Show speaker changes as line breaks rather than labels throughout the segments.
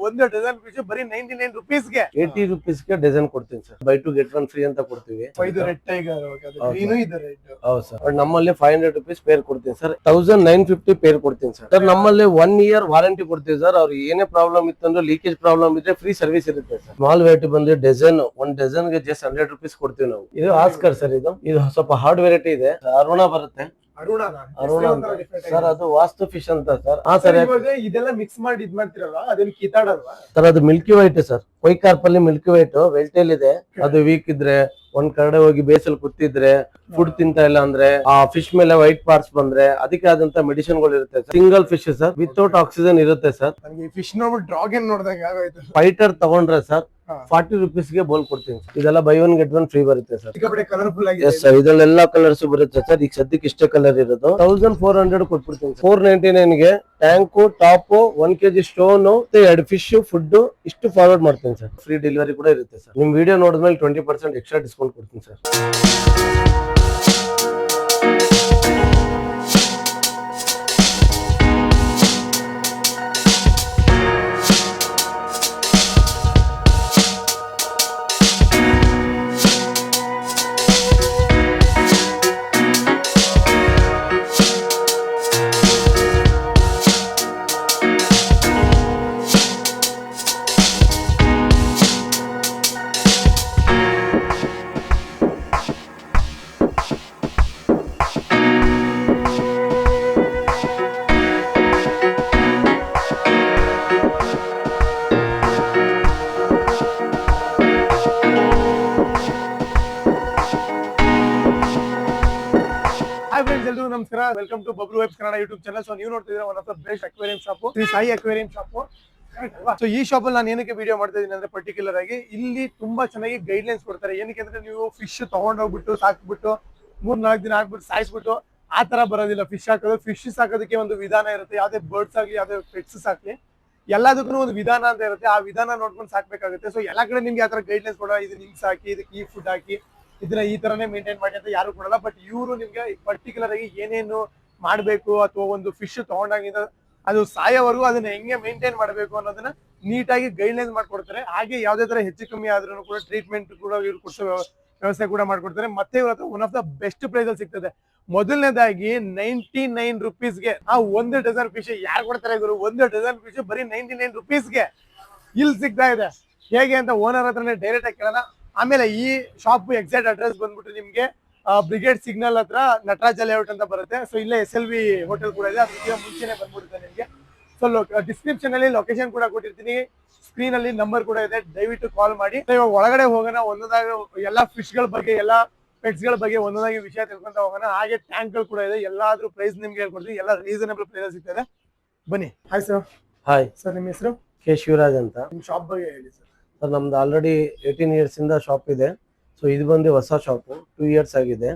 ಒಂದು dozen fish ಬರೀ 99 ರುಪೀಸ್ಗೆ
80 ರುಪೀಸ್ಗೆ dozen ಕೊಡ್ತೀನಿ sir. By two get one free ಅಂತ ಕೊಡ್ತೀವಿ.
ಇದು ರೆಡ್ ಟೈಗರ್ ಗ್ರೀನು ಇದೆ ರೆಡ್.
ಹೌದು ಸರ್. ನಮ್ಮಲ್ಲಿ 500 ರುಪೀಸ್ ಪೇರ್ ಕೊಡ್ತೀನಿ ಸರ್. 1950 ಪೇರ್ ಕೊಡ್ತೀನಿ ಸರ್. ನಮ್ಮಲ್ಲಿ 1 ಇಯರ್ ವಾರಂಟಿ ಕೊಡ್ತೀವಿ ಸರ್. ಅವ್ರಿಗೆ ಏನೇ ಪ್ರಾಬ್ಲಮ್ ಇತ್ತಂದ್ರೆ ಲೀಕೇಜ್ ಪ್ರಾಬ್ಲಮ್ ಇದ್ರೆ ಫ್ರೀ ಸರ್ವಿಸ್ ಇರುತ್ತೆ ಸರ್. ಸ್ಮಾಲ್ ವೆರೈಟಿ ಬಂದ್ರೆ ಡಜನ್ 1 ಡಜನ್ಗೆ ಜಸ್ಟ್ 100 ರುಪೀಸ್ ಕೊಡ್ತೀವಿ ನಾವು. ಇದು ಆಸ್ಕರ್ ಸರ್. ಇದು ಸ್ವಲ್ಪ ಹಾರ್ಡ್ ವೆರೈಟಿ ಇದೆ. ಅರುಣ ಬರುತ್ತೆ.
ಅರುಣ
ಸರ್ ಅದು ವಾಸ್ತು ಫಿಶ್ ಅಂತ ಸರ್. ಹಾ ಸರ್.
ಇದೆಲ್ಲ ಮಿಕ್ಸ್ ಮಾಡಿ ಇದ್ ಮಾಡ್ತಿರಲ್ಲ ಅದೇನು ಕಿತಾಡಲ್ವಾ
ಸರ್? ಅದು ಮಿಲ್ಕಿ ವೈಟ್ ಸರ್. ಕೊಯ್ ಕಾರ್ಪ್ ಅಲ್ಲಿ ಮಿಲ್ಕಿ ವೈಟ್ ವೆಲ್ಟೇಲ್ ಇದೆ. ಅದು ವೀಕ್ ಇದ್ರೆ ಒಂದ್ ಕಡೆ ಹೋಗಿ ಬೇಸಲ್ ಕೂತಿದ್ರೆ ಫುಡ್ ತಿಂತ ಇಲ್ಲ ಅಂದ್ರೆ ಆ ಫಿಶ್ ಮೇಲೆ ವೈಟ್ ಪಾರ್ಟ್ಸ್ ಬಂದ್ರೆ ಅದಕ್ಕೆ ಆದಂತ ಮೆಡಿಸಿನ್ ಗಳು ಇರುತ್ತೆ. Single fish sir, without oxygen ಇರುತ್ತೆ ಸರ್.
ನನಗೆ ಫಿಶ್ ನೋಡ್ಬಿಟ್ಟು ಡ್ರಾಗನ್ ನೋಡಿದಾಗ ಆಗೋಯ್ತು.
ಫೈಟರ್ ತಗೊಂಡ್ರೆ ಸರ್ 40 ರುಪೀಸ್ಗೆ ಬೋಲ್ ಕೊಡ್ತೀನಿ ಸರ್. ಇದೆಲ್ಲ by one get one free ಬರುತ್ತೆ ಸರ್.
ಕಲರ್ಫುಲ್ ಆಗಿ
ಎಸ್ ಸರ್. ಇದ್ರಲ್ಲೆಲ್ಲಾ ಕಲರ್ಸ್ ಬರುತ್ತೆ ಸರ್. ಈಗ ಸದ್ಯಕ್ಕೆ ಇಷ್ಟೇ ಕಲರ್ ಇರೋದು. 1400 ಕೊಟ್ಬಿಡ್ತೀನಿ. 499 ಗೆ tank, top, 1 kg stone, 2 fish, food ಇಷ್ಟು ಫಾರ್ವರ್ಡ್ ಮಾಡ್ತೀನಿ ಸರ್. ಫ್ರೀ ಡೆಲಿವರಿ ಕೂಡ ಇರುತ್ತೆ ಸರ್. ನಿಮ್ ವಿಡಿಯೋ ನೋಡಿದ್ಮೇಲೆ 20% ಎಕ್ಸ್ಟ್ರಾ ಡಿಸ್ಕೌಂಟ್ ಕೊಡ್ತೀನಿ ಸರ್.
ಎಲ್ರಿಗೂ ನಮಸ್ಕಾರ. Welcome to Bablu vibes Kannada YouTube channel. So ನೀವು ನೋಡ್ತಿದ್ರೆ one of the best aquarium shop Shri Sai aquarium shop. So ಈ ಶಾಪ್ ಅಲ್ಲಿ ನಾನು ಏನಕ್ಕೆ ವಿಡಿಯೋ ಮಾಡ್ತಾ ಇದೀನಿ ಅಂದ್ರೆ ಪರ್ಟಿಕ್ಯುಲರ್ ಆಗಿ ಇಲ್ಲಿ ತುಂಬಾ ಚೆನ್ನಾಗಿ ಗೈಡ್ಲೈನ್ಸ್ ಕೊಡ್ತಾರೆ. ಏನಕ್ಕೆ ಅಂದ್ರೆ ನೀವು ಫಿಶ್ ತಗೊಂಡೋಗ್ಬಿಟ್ಟು ಸಾಕ್ಬಿಟ್ಟು 3-4 ದಿನ ಹಾಕ್ಬಿಟ್ಟು ಸಾಯಿಸ್ಬಿಟ್ಟು ಆ ತರ ಬರೋದಿಲ್ಲ. ಫಿಶ್ ಹಾಕೋದು, ಫಿಶ್ ಸಾಕೋದಕ್ಕೆ ಒಂದು ವಿಧಾನ ಇರುತ್ತೆ. ಯಾವ್ದೇ ಬರ್ಡ್ಸ್ ಆಗ್ಲಿ ಯಾವ್ದೇ ಪೆಟ್ಸ್ ಸಾಕ್ಲಿ ಎಲ್ಲದಕ್ಕೂ ಒಂದು ವಿಧಾನ ಅಂತ ಇರುತ್ತೆ. ಆ ವಿಧಾನ ನೋಡ್ಕೊಂಡು ಸಾಕ್ಬೇಕಾಗುತ್ತೆ. ಸೊ ಎಲ್ಲಾ ಕಡೆ ನಿಮ್ಗೆ ಆತರ ಗೈಡ್ಲೈನ್ಸ್ ಕೊಡೋ ಇದು ಹಿಂಗ್ ಸಾಕಿ, ಇದಕ್ಕೆ ಈ ಫುಡ್ ಹಾಕಿ, ಇದನ್ನ ಈ ತರನೇ ಮೇಂಟೈನ್ ಮಾಡಿ ಅಂತ ಯಾರು ಕೊಡಲ್ಲ. ಬಟ್ ಇವರು ನಿಮ್ಗೆ ಪರ್ಟಿಕ್ಯುಲರ್ ಆಗಿ ಏನೇನು ಮಾಡ್ಬೇಕು ಅಥವಾ ಒಂದು ಫಿಶ್ ತಗೊಂಡಾಗಿಂದ ಅದು ಸಾಯೋವರೆಗೂ ಅದನ್ನ ಹೆಂಗೆ ಮೇಂಟೈನ್ ಮಾಡಬೇಕು ಅನ್ನೋದನ್ನ ನೀಟಾಗಿ ಗೈಡ್ಲೈನ್ಸ್ ಮಾಡ್ಕೊಡ್ತಾರೆ. ಹಾಗೆ ಯಾವ್ದೇ ತರ ಹೆಚ್ಚು ಕಮ್ಮಿ ಆದ್ರೂ ಕೂಡ ಟ್ರೀಟ್ಮೆಂಟ್ ಕೂಡ ಇವ್ರು ಕೊಡ್ಸೋ ವ್ಯವಸ್ಥೆ ಕೂಡ ಮಾಡ್ಕೊಡ್ತಾರೆ. ಮತ್ತೆ ಇವ್ರ ಹತ್ರ one of the best price ಅಲ್ಲಿ ಸಿಗ್ತದೆ. ಮೊದಲನೇದಾಗಿ 99 ರುಪೀಸ್ಗೆ ಆ 1 ಡಜನ್ ಫಿಶ್ ಯಾರು ಕೊಡ್ತಾರೆ ಗುರು? 1 ಡಜನ್ ಫಿಶ್ ಬರೀ 99 ರುಪೀಸ್ಗೆ ಇಲ್ಲಿ ಸಿಗ್ತಾ ಇದೆ. ಹೇಗೆ ಅಂತ ಓನರ್ ಹತ್ರನೇ ಡೈರೆಕ್ಟ್ ಆಗಿ ಕೇಳೋಣ. ಆಮೇಲೆ ಈ ಶಾಪ್ ಎಕ್ಸಾಕ್ಟ್ ಅಡ್ರೆಸ್ ಬಂದ್ಬಿಟ್ಟು ನಿಮ್ಗೆ ಬ್ರಿಗೇಡ್ ಸಿಗ್ನಲ್ ಹತ್ರ ನಟರಾಜ ಲೇಔಟ್ ಅಂತ ಬರುತ್ತೆ. ಸೊ ಇಲ್ಲೇ SLV ಹೋಟೆಲ್ ಕೂಡ ಇದೆ. ಅದಕ್ಕೆ ಮುಂಚೆನೆ ಬಂದ್ಬಿಡುತ್ತೆ ನಿಮ್ಗೆ. ಸೊ ಡಿಸ್ಕ್ರಿಪ್ಷನ್ ಅಲ್ಲಿ ಲೊಕೇಶನ್ ಕೂಡ ಕೊಟ್ಟಿರ್ತೀನಿ. ಸ್ಕ್ರೀನ್ ಅಲ್ಲಿ ನಂಬರ್ ಕೂಡ ಇದೆ, ದಯವಿಟ್ಟು ಕಾಲ್ ಮಾಡಿ. ಇವಾಗ ಒಳಗಡೆ ಹೋಗೋಣ. ಒಂದೊಂದಾಗಿ ಎಲ್ಲಾ ಫಿಶ್ ಗಳ ಬಗ್ಗೆ, ಎಲ್ಲಾ ಪೆಟ್ಸ್ ಗಳ ಬಗ್ಗೆ ಒಂದೊಂದಾಗಿ ವಿಷಯ ತಿಳ್ಕೊಂತ ಹೋಗೋಣ. ಹಾಗೆ ಟ್ಯಾಂಕ್ ಗಳು ಕೂಡ ಇದೆ. ಎಲ್ಲಾದ್ರೂ ಪ್ರೈಸ್ ನಿಮ್ಗೆ ಹೇಳ್ಕೊಡ್ತೀನಿ. ಎಲ್ಲ ರೀಸನಬಲ್ ಪ್ರೈಸ್ ಸಿಗ್ತದೆ. ಬನ್ನಿ. Hi sir.
ಹಾಯ್
ಸರ್, ನಿಮ್ಮ ಹೆಸರು?
ಕೆ ಶಿವರಾಜ್ ಅಂತ.
ನಿಮ್ ಶಾಪ್ ಬಗ್ಗೆ ಹೇಳಿ ಸರ್.
ಸರ್ ನಮ್ದು ಆಲ್ರೆಡಿ 18 ಇಯರ್ಸ್ ಇಂದ ಶಾಪ್ ಇದೆ. ಸೊ ಇದು ಬಂದು ಹೊಸ ಶಾಪ್, 2 ಇಯರ್ಸ್ ಆಗಿದೆ.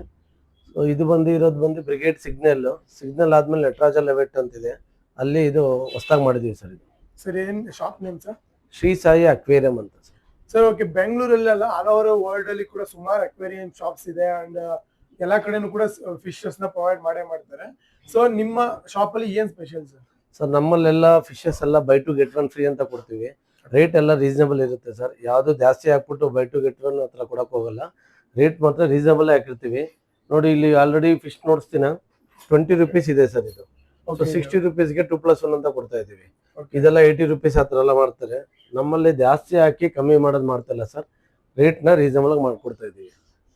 ಸೊ ಇದು ಇರೋದು ಬ್ರಿಗೇಡ್ ಸಿಗ್ನಲ್ ಆದ್ಮೇಲೆ ನಟರಾಜ ಲೆವೆಟ್ ಅಂತಿದೆ, ಅಲ್ಲಿ ಇದು ಹೊಸದಾಗಿ ಮಾಡಿದೀವಿ ಸರ್. ಇದು
ಸರ್ ಏನ್ shop name sir?
Shri Sai aquarium ಅಂತ ಸರ್.
Sir okay. ಬೆಂಗಳೂರಲ್ಲೆಲ್ಲ ಆಲ್ ಓವರ್ ವರ್ಲ್ಡ್ ಅಲ್ಲಿ ಕೂಡ ಸುಮಾರು ಅಕ್ವೇರಿಯಂ ಶಾಪ್ಸ್ ಇದೆ. ಅಂಡ್ ಎಲ್ಲಾ ಕಡೆನೂ ಕೂಡ ಫಿಶಸ್ ನ ಪ್ರೊವೈಡ್ ಮಾಡ್ತಾರೆ. ಸೊ ನಿಮ್ಮ ಶಾಪ್ ಅಲ್ಲಿ ಏನ್ ಸ್ಪೆಷಲ್ ಸರ್?
ಸರ್ ನಮ್ಮಲ್ಲೆಲ್ಲ ಫಿಶಸ್ ಎಲ್ಲ by two get one free ಅಂತ ಕೊಡ್ತೀವಿ. ರೇಟ್ ಎಲ್ಲ ರೀಸನಬಲ್ ಇರುತ್ತೆ ಸರ್. ಯಾವ್ದು ಜಾಸ್ತಿ ಹಾಕ್ಬಿಟ್ಟು ಬೈ ಟು ಗೆಟ್ ಒನ್ ಹತ್ರ ಕೊಡಕ್ ಹೋಗಲ್ಲ. ರೇಟ್ ಮಾತ್ರ ರೀಸನಬಲ್ ಹಾಕಿರ್ತೀವಿ. ನೋಡಿ ಇಲ್ಲಿ ಆಲ್ರೆಡಿ ಫಿಶ್ ನೋಡ್ಸ್ತೀನ 20 ರುಪೀಸ್ ಇದೆ ಸರ್. ಇದು 60 ರುಪೀಸ್ಗೆ 2+1 ಅಂತ ಕೊಡ್ತಾ ಇದೀವಿ. ಇದೆಲ್ಲ 80 ರುಪೀಸ್ ಹತ್ರ ಎಲ್ಲ ಮಾಡ್ತಾರೆ. ನಮ್ಮಲ್ಲಿ ಜಾಸ್ತಿ ಹಾಕಿ ಕಮ್ಮಿ ಮಾಡೋದು ಮಾಡ್ತಿಲ್ಲ ಸರ್. ರೇಟ್ ನ ರೀಸನಬಲ್ ಆಗಿ ಮಾಡ್ಕೊಡ್ತಾ ಇದೀವಿ.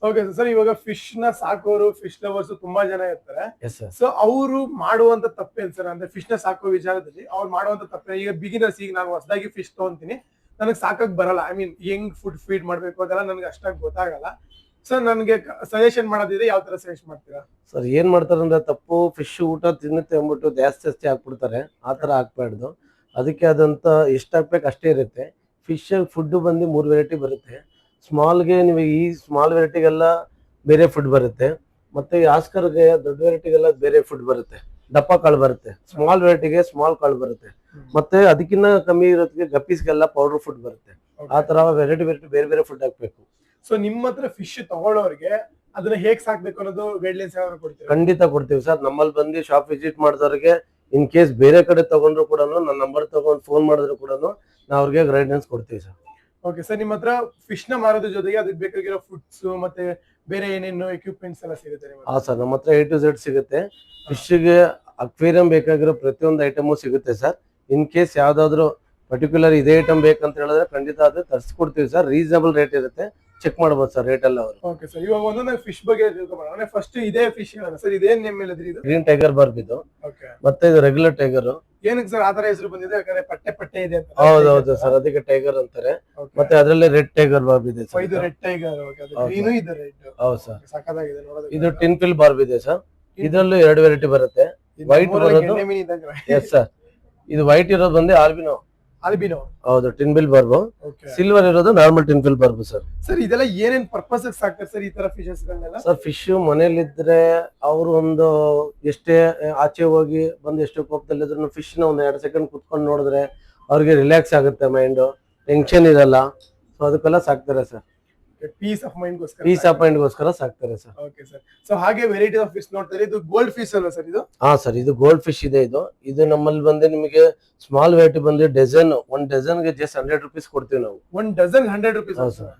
Okay sir. ಇವಾಗ ಫಿಶ್ ನ ಸಾಕೋರು, ಫಿಶ್ ಲವರ್ಸ್ ತುಂಬಾ ಜನ ಇರ್ತಾರೆ.
Yes sir.
ಸೊ ಅವರು ಮಾಡುವಂತ ತಪ್ಪೇನ್ ಸರ್? ಅಂದ್ರೆ ಫಿಶ್ ನ ಸಾಕೋ ವಿಚಾರದಲ್ಲಿ ಅವ್ರು ಮಾಡುವಂತ ತಪ್ಪೇ? ಈಗ ಬಿಗಿನರ್ಸ್, ಈಗ ನಾನು ಹೊಸದಾಗಿ ಫಿಶ್ ತಗೊಂತೀನಿ, ನನಗೆ ಸಾಕಕ್ ಬರಲ್ಲ. ಐ ಮೀನ್ ಹೆಂಗ್ ಫುಡ್ ಫೀಡ್ ಮಾಡ್ಬೇಕು ಅದೆಲ್ಲ ನನಗೆ ಅಷ್ಟಾಗಿ ಗೊತ್ತಾಗಲ್ಲ. ಸರ್ ನನಗೆ ಸಜೆಷನ್ ಮಾಡೋದಿದೆ, ಯಾವ ತರ ಸಜೆಸ್ಟ್ ಮಾಡ್ತೀರಾ?
ಸರ್ ಏನ್ ಮಾಡ್ತಾರೆ ಅಂದ್ರೆ ತಪ್ಪು, ಫಿಶ್ ಊಟ ತಿನ್ನುತ್ತೆ ಅಂದ್ಬಿಟ್ಟು ಜಾಸ್ತಿ ಹಾಕ್ಬಿಡ್ತಾರೆ. ಆ ತರ ಹಾಕ್ಬಾರ್ದು. ಅದಕ್ಕೆ ಆದಂತ ಎಷ್ಟು ಹಾಕ್ಬೇಕು ಅಷ್ಟೇ ಇರುತ್ತೆ. ಫಿಶ್ ಫುಡ್ ಬಂದು 3 ವೆರೈಟಿ ಬರುತ್ತೆ. ಸ್ಮಾಲ್ಗೆ ನೀವು ಈ ಸ್ಮಾಲ್ ವೆರೈಟಿಗೆಲ್ಲ ಬೇರೆ ಫುಡ್ ಬರುತ್ತೆ. ಮತ್ತೆ ಆಸ್ಕರ್ಗೆ ದೊಡ್ಡ ವೆರೈಟಿಗೆಲ್ಲ ಬೇರೆ ಫುಡ್ ಬರುತ್ತೆ. ದಪ್ಪ ಕಾಳು ಬರುತ್ತೆ. ಸ್ಮಾಲ್ ವೆರೈಟಿಗೆ ಸ್ಮಾಲ್ ಕಾಳು ಬರುತ್ತೆ. ಮತ್ತೆ ಅದಕ್ಕಿಂತ ಕಮ್ಮಿ ಇರೋದಕ್ಕೆ ಗಪ್ಪೀಸ್ಗೆಲ್ಲ ಪೌಡರ್ ಫುಡ್ ಬರುತ್ತೆ. ಆ ತರ ವೆರೈಟಿ ಬೇರೆ ಬೇರೆ ಫುಡ್ ಹಾಕ್ಬೇಕು.
ಸೊ ನಿಮ್ಮ ಹತ್ರ ಫಿಶ್ ತಗೊಳ್ಳೋರಿಗೆ ಅದನ್ನ ಹೇಗ್ ಸಾಕ್ಬೇಕು ಅನ್ನೋದು ಗೈಡ್ಲೈನ್ಸ್ ಯಾರು ಕೊಡ್ತೀವಿ?
ಖಂಡಿತ ಕೊಡ್ತೀವಿ ಸರ್. ನಮ್ಮಲ್ಲಿ ಬಂದು ಶಾಪ್ ವಿಸಿಟ್ ಮಾಡಿದವ್ರಿಗೆ ಇನ್ ಕೇಸ್ ಬೇರೆ ಕಡೆ ತಗೊಂಡ್ರು ಕೂಡ ನನ್ನ ನಂಬರ್ ತಗೊಂಡು ಫೋನ್ ಮಾಡಿದ್ರು ಕೂಡ ನಾವು ಅವ್ರಿಗೆ ಗೈಡೆನ್ಸ್ ಕೊಡ್ತೀವಿ ಸರ್.
ಓಕೆ ಸರ್, ನಿಮ್ಮ ಹತ್ರ ಫಿಶ್ ನ ಮಾರೋದ್ರ ಜೊತೆಗೆ ಅದಕ್ಕೆ ಬೇಕಾಗಿರೋ ಫುಡ್ಸ್ ಮತ್ತೆ ಬೇರೆ ಏನೇನು ಎಕ್ವಿಪ್ಮೆಂಟ್ಸ್ ಎಲ್ಲ ಸಿಗುತ್ತೆ ನಿಮ್ಮ
ಹಾ ಸರ್, ನಮ್ಮ ಹತ್ರ A to Z ಸಿಗುತ್ತೆ. ಫಿಶ್ಗೆ ಅಕ್ವೇರಿಯಂ ಬೇಕಾಗಿರೋ ಪ್ರತಿಯೊಂದು ಐಟಮು ಸಿಗುತ್ತೆ ಸರ್. ಇನ್ ಕೇಸ್ ಯಾವ್ದಾದ್ರು ಪರ್ಟಿಕ್ಯುಲರ್ ಇದೇ ಐಟಮ್ ಬೇಕಂತ ಹೇಳಿದ್ರೆ ಖಂಡಿತ ಅದು ತರಿಸ್ಕೊಡ್ತೀವಿ ಸರ್. ರೀಸನಬಲ್ ರೇಟ್ ಇರುತ್ತೆ, ಚೆಕ್ ಮಾಡ್ಬೋದು ಸರ್ ರೇಟ್ ಎಲ್ಲ ಅವರು.
ಓಕೆ ಸರ್, ಇವಾಗ ಒಂದೊಂದು ಫಿಶ್ ಬಗ್ಗೆ ತಿಳ್ಕೊಂಡ್ರೆ ಫಸ್ಟ್ ಇದೇ ಫಿಶ್ ಸರ್, ಇದೇನ್ ನೇಮ್ ಹೇಳಿದ್ರಿ ಇದು?
ಗ್ರೀನ್ ಟೈಗರ್ ಬಾರ್ಬ್ ಇದು,
ಓಕೆ.
ಮತ್ತೆ ಇದು ರೆಗ್ಯುಲರ್ ಟೈಗರ್.
ಏನಕ್ಕೆ ಸರ್ ಆತರ ಹೆಸರು ಬಂದಿದೆ? ಯಾಕಂದ್ರೆ ಪಟ್ಟೆ ಪಟ್ಟೆ ಇದೆ ಅಂತ.
ಹೌದೌದು ಸರ್, ಅದಕ್ಕೆ ಟೈಗರ್ ಅಂತಾರೆ. ಮತ್ತೆ ಅದರಲ್ಲಿ ರೆಡ್ ಟೈಗರ್ ಬಾರ್ಬ್ ಇದೆ ಸರ್.
ಇದು ರೆಡ್ ಟೈಗರ್, ಓಕೆ. ಅದು ಗ್ರೀನು ಇದೆ, ರೆಡ್.
ಹೌದು ಸರ್,
ಸಕ್ಕತ್ತಾಗಿದೆ ನೋಡೋದಕ್ಕೆ.
ಇದು ಟಿನ್ ಫಿಲ್ ಬಾರ್ಬ್ ಇದೆ ಸರ್. ಇದರಲ್ಲೂ 2 ವೆರೈಟಿ ಬರುತ್ತೆ. ವೈಟ್ ಬರೋದು, ಎಸ್ ಸರ್, ಇದು ವೈಟ್ ಇರೋದು ಬಂದು ಆಲ್ಬಿನೋ.
ಆಲ್ಬಿನೋ,
ಹೌದು, ಟಿನ್ ಬಿಲ್ ಬಾರ್ಬ್. ಸಿಲ್ವರ್ ಇರೋದು normal tin fill barb sir.
Sir ಇದೆಲ್ಲ ಏನೇನ್ ಪರ್ಪಸ್ ಸಾಕ್ತಾರೆ ಸರ್ ಈ ತರ ಫಿಶಸ್ ಗಳನ್ನೆಲ್ಲ?
ಸರ್ ಫಿಶ್ ಮನೇಲಿದ್ರೆ ಅವರು ಒಂದು ಎಷ್ಟೇ ಆಚೆ ಹೋಗಿ ಬಂದು ಎಷ್ಟೋ ಕೋಪದಲ್ಲಿದ್ರು ಫಿಶ್ ನ ಒಂದ್ 2 ಸೆಕೆಂಡ್ ಕುತ್ಕೊಂಡು ನೋಡಿದ್ರೆ ಅವ್ರಿಗೆ ರಿಲ್ಯಾಕ್ಸ್ ಆಗುತ್ತೆ, ಮೈಂಡ್ ಟೆನ್ಷನ್ ಇರಲ್ಲ. ಸೊ ಅದಕ್ಕೆಲ್ಲ ಸಾಕ್ತಾರೆ ಸರ್.
ಪೀಸ್ ಆಫ್ ಮೈಂಡ್ ಗೋಸ್ಕರ,
ಪೀಸ್ ಆಫ್ ಮೈಂಡ್ ಗೋಸ್ಕರ ಸಾಕ್ತಾರೆ ಸರ್.
Okay sir. ಸೊ ಹಾಗೆ ವೆರೈಟಿ ಆಫ್ ಫಿಶ್ ನೋಡ್ತಾರೆ. ಇದು ಗೋಲ್ಡ್ ಫಿಶ್ ಅಲ್ವಾ ಸರ್ ಇದು?
ಹಾ ಸರ್, ಇದು ಗೋಲ್ಡ್ ಫಿಶ್ ಇದೆ. ಇದು ನಮ್ಮಲ್ಲಿ ಬಂದು ನಿಮಗೆ ಸ್ಮಾಲ್ ವೆರೈಟಿ ಬಂದು ಡಜನ್, 1 ಡಜನ್ ಗೆ ಜಸ್ಟ್ 100 rupees ಕೊಡ್ತೀವಿ ನಾವು.
1 ಡಜನ್ 100 rupees?
ಹೌದು ಸರ್.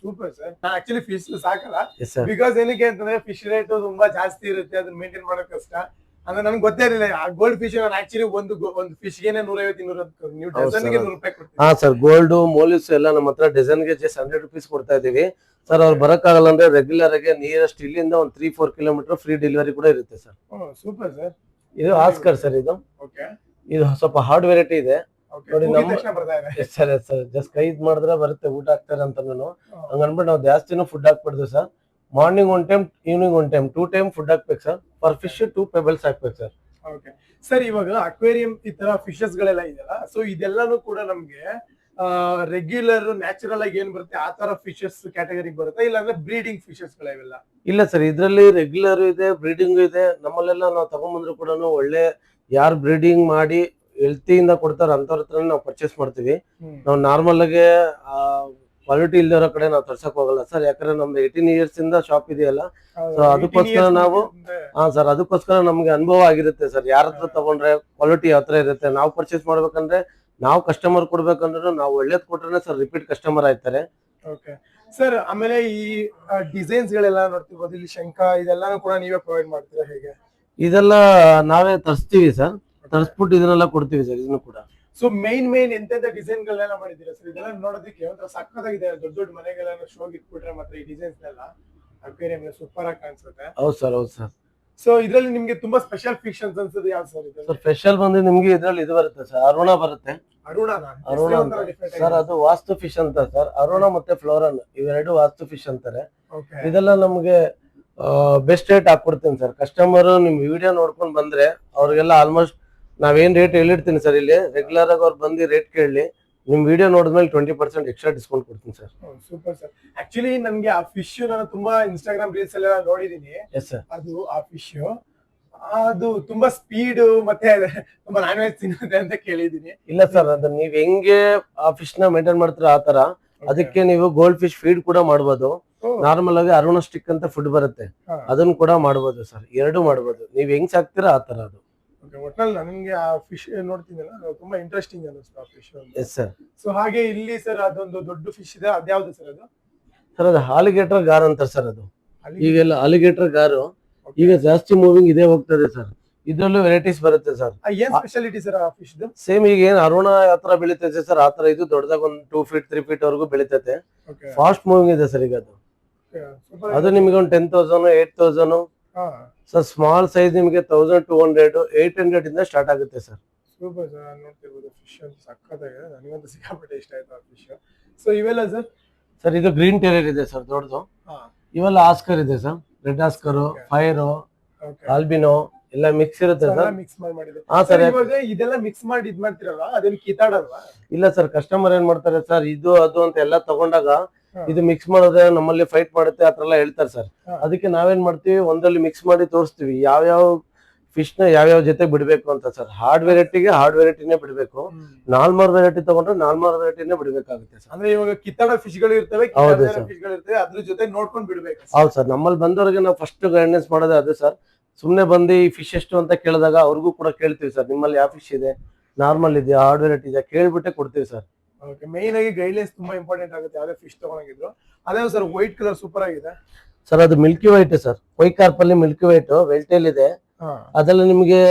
Super sir. ನಾನು ಆಕ್ಚುಲಿ ಫಿಶ್ ಸಾಕಲ್ಲ,
ಎಸ್ ಸರ್.
ಬಿಕಾಸ್ ಏನಕ್ಕೆ ಅಂತಂದ್ರೆ ಫಿಶ್ ರೇಟ್ ತುಂಬಾ ಜಾಸ್ತಿ ಇರುತ್ತೆ, ಅದನ್ನ ಮೇಂಟೈನ್ ಮಾಡೋದು ಕಷ್ಟ. ಅಂದ್ರೆ ನನ್ಗೆ ಗೊತ್ತೇ ಇರಲಿಲ್ಲ ಆ ಗೋಲ್ಡ್ ಫಿಶ್. ನಾನು ಆಕ್ಚುಲಿ ಒಂದು ಫಿಶ್ ಗೆನೆ 150-200, ನೀವು ಡಜನ್ ಗೆ 100 ರೂಪಾಯಿ ಕೊಡ್ತೀವಿ.
ಹಾ ಸರ್, ಗೋಲ್ಡ್ ಮೋಲಿಸ್ ಎಲ್ಲ ನಮ್ಮ ಹತ್ರ ಡಜನ್ ಗೆ ಜಸ್ಟ್ 100 rupees ಕೊಡ್ತಾ ಇದೀವಿ ಸರ್. ಅವ್ರು ಬರಕ್ಕಾಗಲ್ಲ ಅಂದ್ರೆ ರೆಗ್ಯುಲರ್ ಆಗಿ ನಿಯರೆಸ್ಟ್ ಇಲ್ಲಿಂದ ಒಂದು 3-4 ಕಿಲೋಮೀಟರ್ ಫ್ರೀ ಡೆಲಿವರಿ ಕೂಡ ಇರುತ್ತೆ ಸರ್.
Super sir.
ಇದು ಆಸ್ಕರ್ ಸರ್. ಇದು
ಓಕೆ.
ಇದು ಸ್ವಲ್ಪ ಹಾರ್ಡ್ ವೆರೈಟಿ ಇದೆ ನೋಡಿ. ನಮ್ಮ
ಎಸ್
ಸರ್ ಜಸ್ಟ್ ಕೈ ಇದ್ ಮಾಡಿದ್ರೆ ಬರುತ್ತೆ, ಊಟ ಹಾಕ್ತಾರೆ ಅಂತ. ಹಂಗ ಅನ್ಬಿಟ್ಟು ನಾವು ಜಾಸ್ತಿನೂ ಫುಡ್ ಹಾಕ್ಬಿಡ್ದು sir. Morning 1 time, evening 1 time, 2 time food ಹಾಕ್ಬೇಕು ಸರ್. ಫಾರ್ ಫಿಶ್ 2 ಪೆಬಲ್ಸ್ ಹಾಕ್ಬೇಕು ಸರ್.
ಓಕೆ ಸರ್, ಇವಾಗ ಅಕ್ವೇರಿಯಂ ಈ ತರ ಫಿಶಸ್ ಗಳೆಲ್ಲ ಇದೆಯಲ್ಲ, ಸೊ ಇದೆಲ್ಲಾನು ಕೂಡ ನಮ್ಗೆ ರೆಗ್ಯುಲರ್ ನ್ಯಾಚುರಲ್ ಆಗಿ ಏನ್ ಬರುತ್ತೆ ಆ ತರ ಫಿಶಸ್ ಕ್ಯಾಟಗರಿ ಬರುತ್ತೆ, ಇಲ್ಲ ಅಂದ್ರೆ ಬ್ರೀಡಿಂಗ್ ಫಿಶಸ್ ಗಳಿವೆಲ್ಲ?
ಇಲ್ಲ ಸರ್, ಇದ್ರಲ್ಲಿ ರೆಗ್ಯುಲರ್ ಇದೆ, ಬ್ರೀಡಿಂಗ್ ಇದೆ. ನಮ್ಮಲ್ಲೆಲ್ಲ ನಾವು ತಗೊಂಡ್ಬಂದ್ರು ಕೂಡ ಒಳ್ಳೆ ಯಾರು ಬ್ರೀಡಿಂಗ್ ಮಾಡಿ ಹೆಲ್ತಿಯಿಂದ ಕೊಡ್ತಾರ ಅಂತವ್ರ ಹತ್ರ ನಾವು ಪರ್ಚೇಸ್ ಮಾಡ್ತೀವಿ. ನಾವು ನಾರ್ಮಲ್ ಆಗಿ ಕ್ವಾಲಿಟಿ ಇಲ್ದಿರೋ ಕಡೆ ನಾವು ತರ್ಸಕ್ ಹೋಗಲ್ಲ ಸರ್. ಯಾಕಂದ್ರೆ ನಮ್ದು 18 years ಇಂದ ಶಾಪ್ ಇದೆಯಲ್ಲ, ಸೊ ಅದಕ್ಕೋಸ್ಕರ ನಾವು ಸರ್ ಅದಕ್ಕೋಸ್ಕರ ನಮ್ಗೆ ಅನುಭವ ಆಗಿರುತ್ತೆ ಸರ್. ಯಾರ ಹತ್ರ ತಗೊಂಡ್ರೆ ಕ್ವಾಲಿಟಿ ಯಾವ ತರ ಇರುತ್ತೆ. ನಾವು ಪರ್ಚೇಸ್ ಮಾಡ್ಬೇಕಂದ್ರೆ, ನಾವು ಕಸ್ಟಮರ್ ಕೊಡ್ಬೇಕಂದ್ರೆ ನಾವು ಒಳ್ಳೇದ್ ಕೊಟ್ರೆ ಸರ್ ರಿಪೀಟ್ ಕಸ್ಟಮರ್ ಆಯ್ತಾರೆ.
ಓಕೆ ಸರ್, ಆಮೇಲೆ ಈ ಡಿಸೈನ್ಸ್ ಗಳೆಲ್ಲ ನೋಡ್ತಿರ್ಬೋದು, ಇಲ್ಲಿ ಶಂಖ ಇದೆಲ್ಲಾನು ಕೂಡ ನೀವೇ ಪ್ರೊವೈಡ್ ಮಾಡ್ತೀರಾ ಹೇಗೆ?
ಇದೆಲ್ಲ ನಾವೇ ತರಿಸ್ತೀವಿ ಸರ್, ತರಿಸ್ಬಿಟ್ಟು ಇದನ್ನೆಲ್ಲ ಕೊಡ್ತೀವಿ ಸರ್. ಇದನ್ನು ಕೂಡ
ಸೊ ಮೇನ್ ಎಂತೆಂತ ಡಿಸೈನ್ ಗಳನ್ನೆಲ್ಲ ಮಾಡಿದ್ದೀರಾ ಸರ್? ಇದೆಲ್ಲ ನೋಡೋದಕ್ಕೆ ಒಂಥರ ಸಕ್ಕತ್ತಾಗಿದೆ. ದೊಡ್ಡ ದೊಡ್ಡ ಮನೆಗೆಲ್ಲ ಶೋಗೆ ಇಟ್ಬಿಟ್ರೆ ಮಾತ್ರ ಈ ಡಿಸೈನ್ಸ್ ಎಲ್ಲ ಅಕ್ವೇರಿಯಂ ಸೂಪರ್ ಆಗಿ ಕಾಣಿಸುತ್ತೆ.
ಹೌದು ಸರ್, ಹೌದು ಸರ್.
ಸೊ ಇದ್ರಲ್ಲಿ ನಿಮ್ಗೆ ತುಂಬಾ ಸ್ಪೆಷಲ್ ಫಿಶ್ ಅನ್ಸುತ್ತೆ ಯಾವ್ದು ಸರ್ ಇದು?
ಸರ್ ಸ್ಪೆಷಲ್ ಬಂದು ನಿಮ್ಗೆ ಇದ್ರಲ್ಲಿ ಇದು ಬರುತ್ತೆ ಸರ್, ಅರುಣ ಬರುತ್ತೆ.
ಅರುಣ
ಸರ್, ಅದು ವಾಸ್ತು ಫಿಶ್ ಅಂತ ಸರ್. ಅರುಣ ಮತ್ತೆ ಫ್ಲೋರನ್ ಇವೆರಡು ವಾಸ್ತು ಫಿಶ್ ಅಂತಾರೆ. ಇದೆಲ್ಲ ನಮ್ಗೆ ಬೆಸ್ಟ್ ರೇಟ್ ಹಾಕೊಡ್ತೀನಿ ಸರ್. ಕಸ್ಟಮರ್ ನಿಮ್ ವಿಡಿಯೋ ನೋಡ್ಕೊಂಡ್ ಬಂದ್ರೆ ಅವ್ರಿಗೆಲ್ಲ ಆಲ್ಮೋಸ್ಟ್ ನಾವೇನ್ ರೇಟ್ ಹೇಳಿರ್ತೀನಿ ಸರ್. ಇಲ್ಲಿ ರೆಗ್ಯುಲರ್ ಆಗಿ ಅವ್ರು ಬಂದು ರೇಟ್ ಕೇಳಿ ನಿಮ್ ವಿಡಿಯೋ ನೋಡಿದ್ಮೇಲೆ 20% ಎಕ್ಸ್ಟ್ರಾ ಡಿಸ್ಕೌಂಟ್ ಕೊಡ್ತೀನಿ ಸರ್.
Super sir. ಆಕ್ಚುಲಿ ನನ್ಗೆ ಆ ಫಿಶ್ ನಾನು ತುಂಬಾ ಇನ್ಸ್ಟಾಗ್ರಾಮ್ ರೀಲ್ಸ್ ಎಲ್ಲ ನೋಡಿದೀನಿ.
Yes sir.
ಅದು ಆ ಫಿಶ್ ಅದು ತುಂಬಾ ಸ್ಪೀಡ್ ಮತ್ತೆ ತುಂಬಾ ನಾನ್ ವೆಜ್ ತಿನ್ನುತ್ತೆ ಅಂತ ಕೇಳಿದೀನಿ.
ಇಲ್ಲ ಸರ್, ಅದು ನೀವ್ ಹೆಂಗೆ ಆ ಫಿಶ್ ನ ಮೇಂಟೈನ್ ಮಾಡ್ತೀರಾ ಆ ತರ. ಅದಕ್ಕೆ ನೀವು ಗೋಲ್ಡ್ ಫಿಶ್ ಫೀಡ್ ಕೂಡ ಮಾಡ್ಬೋದು. ನಾರ್ಮಲ್ ಆಗಿ ಅರುಣ ಸ್ಟಿಕ್ ಅಂತ ಫುಡ್ ಬರುತ್ತೆ, ಅದನ್ನ ಕೂಡ ಮಾಡ್ಬೋದು ಸರ್. 2 ಮಾಡ್ಬೋದು, ನೀವ್ ಹೆಂಗ್ ಸಾಕ್ತೀರಾ ಆ ತರ ಅದು.
ಒಟ್ನಲ್ಲಿ ನನಗೆ ಆ ಫಿಶ್ ನೋಡ್ತೀನಲ್ಲ ತುಂಬಾ ಇಂಟ್ರೆಸ್ಟಿಂಗ್ ಅನ್ನಿಸ್ತು ಆ ಫಿಶ್.
Yes sir.
ಸೊ ಹಾಗೆ ಇಲ್ಲಿ ಸರ್ ಅದೊಂದು ದೊಡ್ಡ ಫಿಶ್ ಇದೆ, ಅದ್ಯಾವ್ದು ಸರ್ ಅದು?
ಸರ್ ಅದು ಅಲಿಗೇಟರ್ ಗಾರ್ ಅಂತಾರೆ ಸರ್. ಅದು ಈಗೆಲ್ಲ ಅಲಿಗೇಟರ್ ಗಾರು ಈಗ ಜಾಸ್ತಿ ಮೂವಿಂಗ್ ಇದೆ ಹೋಗ್ತದೆ ಸರ್. ಇದ್ರಲ್ಲೂ ವೆರೈಟೀಸ್ ಬರುತ್ತೆ ಸರ್.
ಏನ್ ಸ್ಪೆಷಾಲಿಟಿ ಸರ್ ಆ ಫಿಶ್?
ಸೇಮ್ ಈಗ ಏನ್ ಅರುಣ ಹತ್ರ ಬೆಳಿತೈತೆ ಸರ್ ಆ ತರ ಇದು ದೊಡ್ಡದಾಗ ಒಂದು 2 feet 3 feet ವರೆಗೂ ಬೆಳಿತೈತೆ. ಫಾಸ್ಟ್ ಮೂವಿಂಗ್ ಇದೆ ಸರ್ ಈಗ ಅದು. ಅದು ನಿಮ್ಗೆ ಒಂದು 10,000 8,000 ಸರ್. ಸ್ಮಾಲ್ ಸೈಜ್ ನಿಮಗೆ 1,200 800 ಇಂದ ಸ್ಟಾರ್ಟ್ ಆಗುತ್ತೆ ಸರ್.
Super sir. ನೋಡ್ತಿರ್ಬೋದು ಫಿಶ್ ಅಂತ ಸಕ್ಕತ್ತಾಗಿದೆ, ನನಗಂತೂ ಸಿಕ್ಕಾಪಟ್ಟೆ ಇಷ್ಟ ಆಯ್ತು ಆ ಫಿಶ್. ಸೊ ಇವೆಲ್ಲ ಸರ್? ಸರ್
ಇದು ಗ್ರೀನ್ ಟೆರರ್ ಇದೆ ಸರ್ ದೊಡ್ಡದು. ಇವೆಲ್ಲ ಆಸ್ಕರ್ ಇದೆ sir. Red Oscar, fire, albino ಎಲ್ಲ ಮಿಕ್ಸ್ ಇರುತ್ತೆ ಸರ್.
ಮಿಕ್ಸ್ ಮಾಡಿದೆ. ಹಾ ಸರ್. ಇವಾಗ ಇದೆಲ್ಲ ಮಿಕ್ಸ್ ಮಾಡಿ ಇದ್ ಮಾಡ್ತಿರಲ್ಲ, ಅದೇನು ಕಿತ್ತಾಡಲ್ವಾ?
ಇಲ್ಲ ಸರ್, ಕಸ್ಟಮರ್ ಏನ್ ಮಾಡ್ತಾರೆ ಸರ್, ಇದು ಅದು ಅಂತ ಎಲ್ಲ ತಗೊಂಡಾಗ ಇದು ಮಿಕ್ಸ್ ಮಾಡಿದ್ರೆ ನಮ್ಮಲ್ಲಿ ಫೈಟ್ ಮಾಡುತ್ತೆ ಆತರ ಎಲ್ಲ ಹೇಳ್ತಾರೆ ಸರ್. ಅದಕ್ಕೆ ನಾವೇನ್ ಮಾಡ್ತೀವಿ, ಒಂದಲ್ಲಿ ಮಿಕ್ಸ್ ಮಾಡಿ ತೋರಿಸ್ತೀವಿ ಯಾವ್ಯಾವ ಫಿಶ್ ನ ಯಾವ್ಯಾವ ಜೊತೆ ಬಿಡ್ಬೇಕು ಅಂತ ಸರ್. ಹಾರ್ಡ್ ವೆರೈಟಿಗೆ ಹಾರ್ಡ್ ವೆರೈಟಿನೇ ಬಿಡ್ಬೇಕು, ನಾರ್ಮಲ್ ವೆರೈಟಿ ತಗೊಂಡ್ರೆ ನಾರ್ಮಲ್ ವೆರೈಟಿನೇ ಬಿಡ್ಬೇಕಾಗುತ್ತೆ ಸರ್.
ಅಂದ್ರೆ ಇವಾಗ ಕಿತ್ತಾಡ ಫಿಶ್ ಗಳು ಇರ್ತವೆ, ಫಿಶ್ ಗಳು ಇರ್ತವೆ, ಅದ್ರ ಜೊತೆ ನೋಡ್ಕೊಂಡು ಬಿಡ್ಬೇಕು.
ಹೌದು ಸರ್. ನಮ್ಮಲ್ಲಿ ಬಂದವರಿಗೆ ನಾವು ಫಸ್ಟ್ ಗೈಡೆನ್ಸ್ ಮಾಡೋದೇ ಅದು ಸರ್. ಸುಮ್ನೆ ಬಂದು ಈ ಫಿಶ್ ಎಷ್ಟು ಅಂತ ಕೇಳಿದಾಗ ಅವ್ರಿಗೂ ಕೂಡ ಕೇಳ್ತೀವಿ ಸರ್, ನಿಮ್ಮಲ್ಲಿ ಯಾವ ಫಿಶ್ ಇದೆ, ನಾರ್ಮಲ್ ಇದೆಯಾ, ಹಾರ್ಡ್ ವೆರೈಟಿ ಇದೆಯಾ ಕೇಳ್ಬಿಟ್ಟೆ ಕೊಡ್ತೀವಿ ಸರ್.
ಓಕೆ, ಮೇನ್ ಆಗಿ ಗೈಡ್ಲೈನ್ಸ್ ತುಂಬಾ ಇಂಪಾರ್ಟೆಂಟ್ ಆಗುತ್ತೆ ಯಾವ್ದೇ ಫಿಶ್ ತಗೊಂಡಿದ್ರು. ಅದೇ ಸರ್ ವೈಟ್ ಕಲರ್ ಸೂಪರ್ ಆಗಿದೆ
ಸರ್, ಅದು ಮಿಲ್ಕಿ ವೈಟ್ ಸರ್, ಕೊಯ್ ಕಾರ್ಪ್ ಅಲ್ಲಿ ಮಿಲ್ಕಿ ವೈಟ್ ವೆಲ್ಟೇಲ್ ಇದೆ. ಅದೆಲ್ಲ ನಿಮಗೆ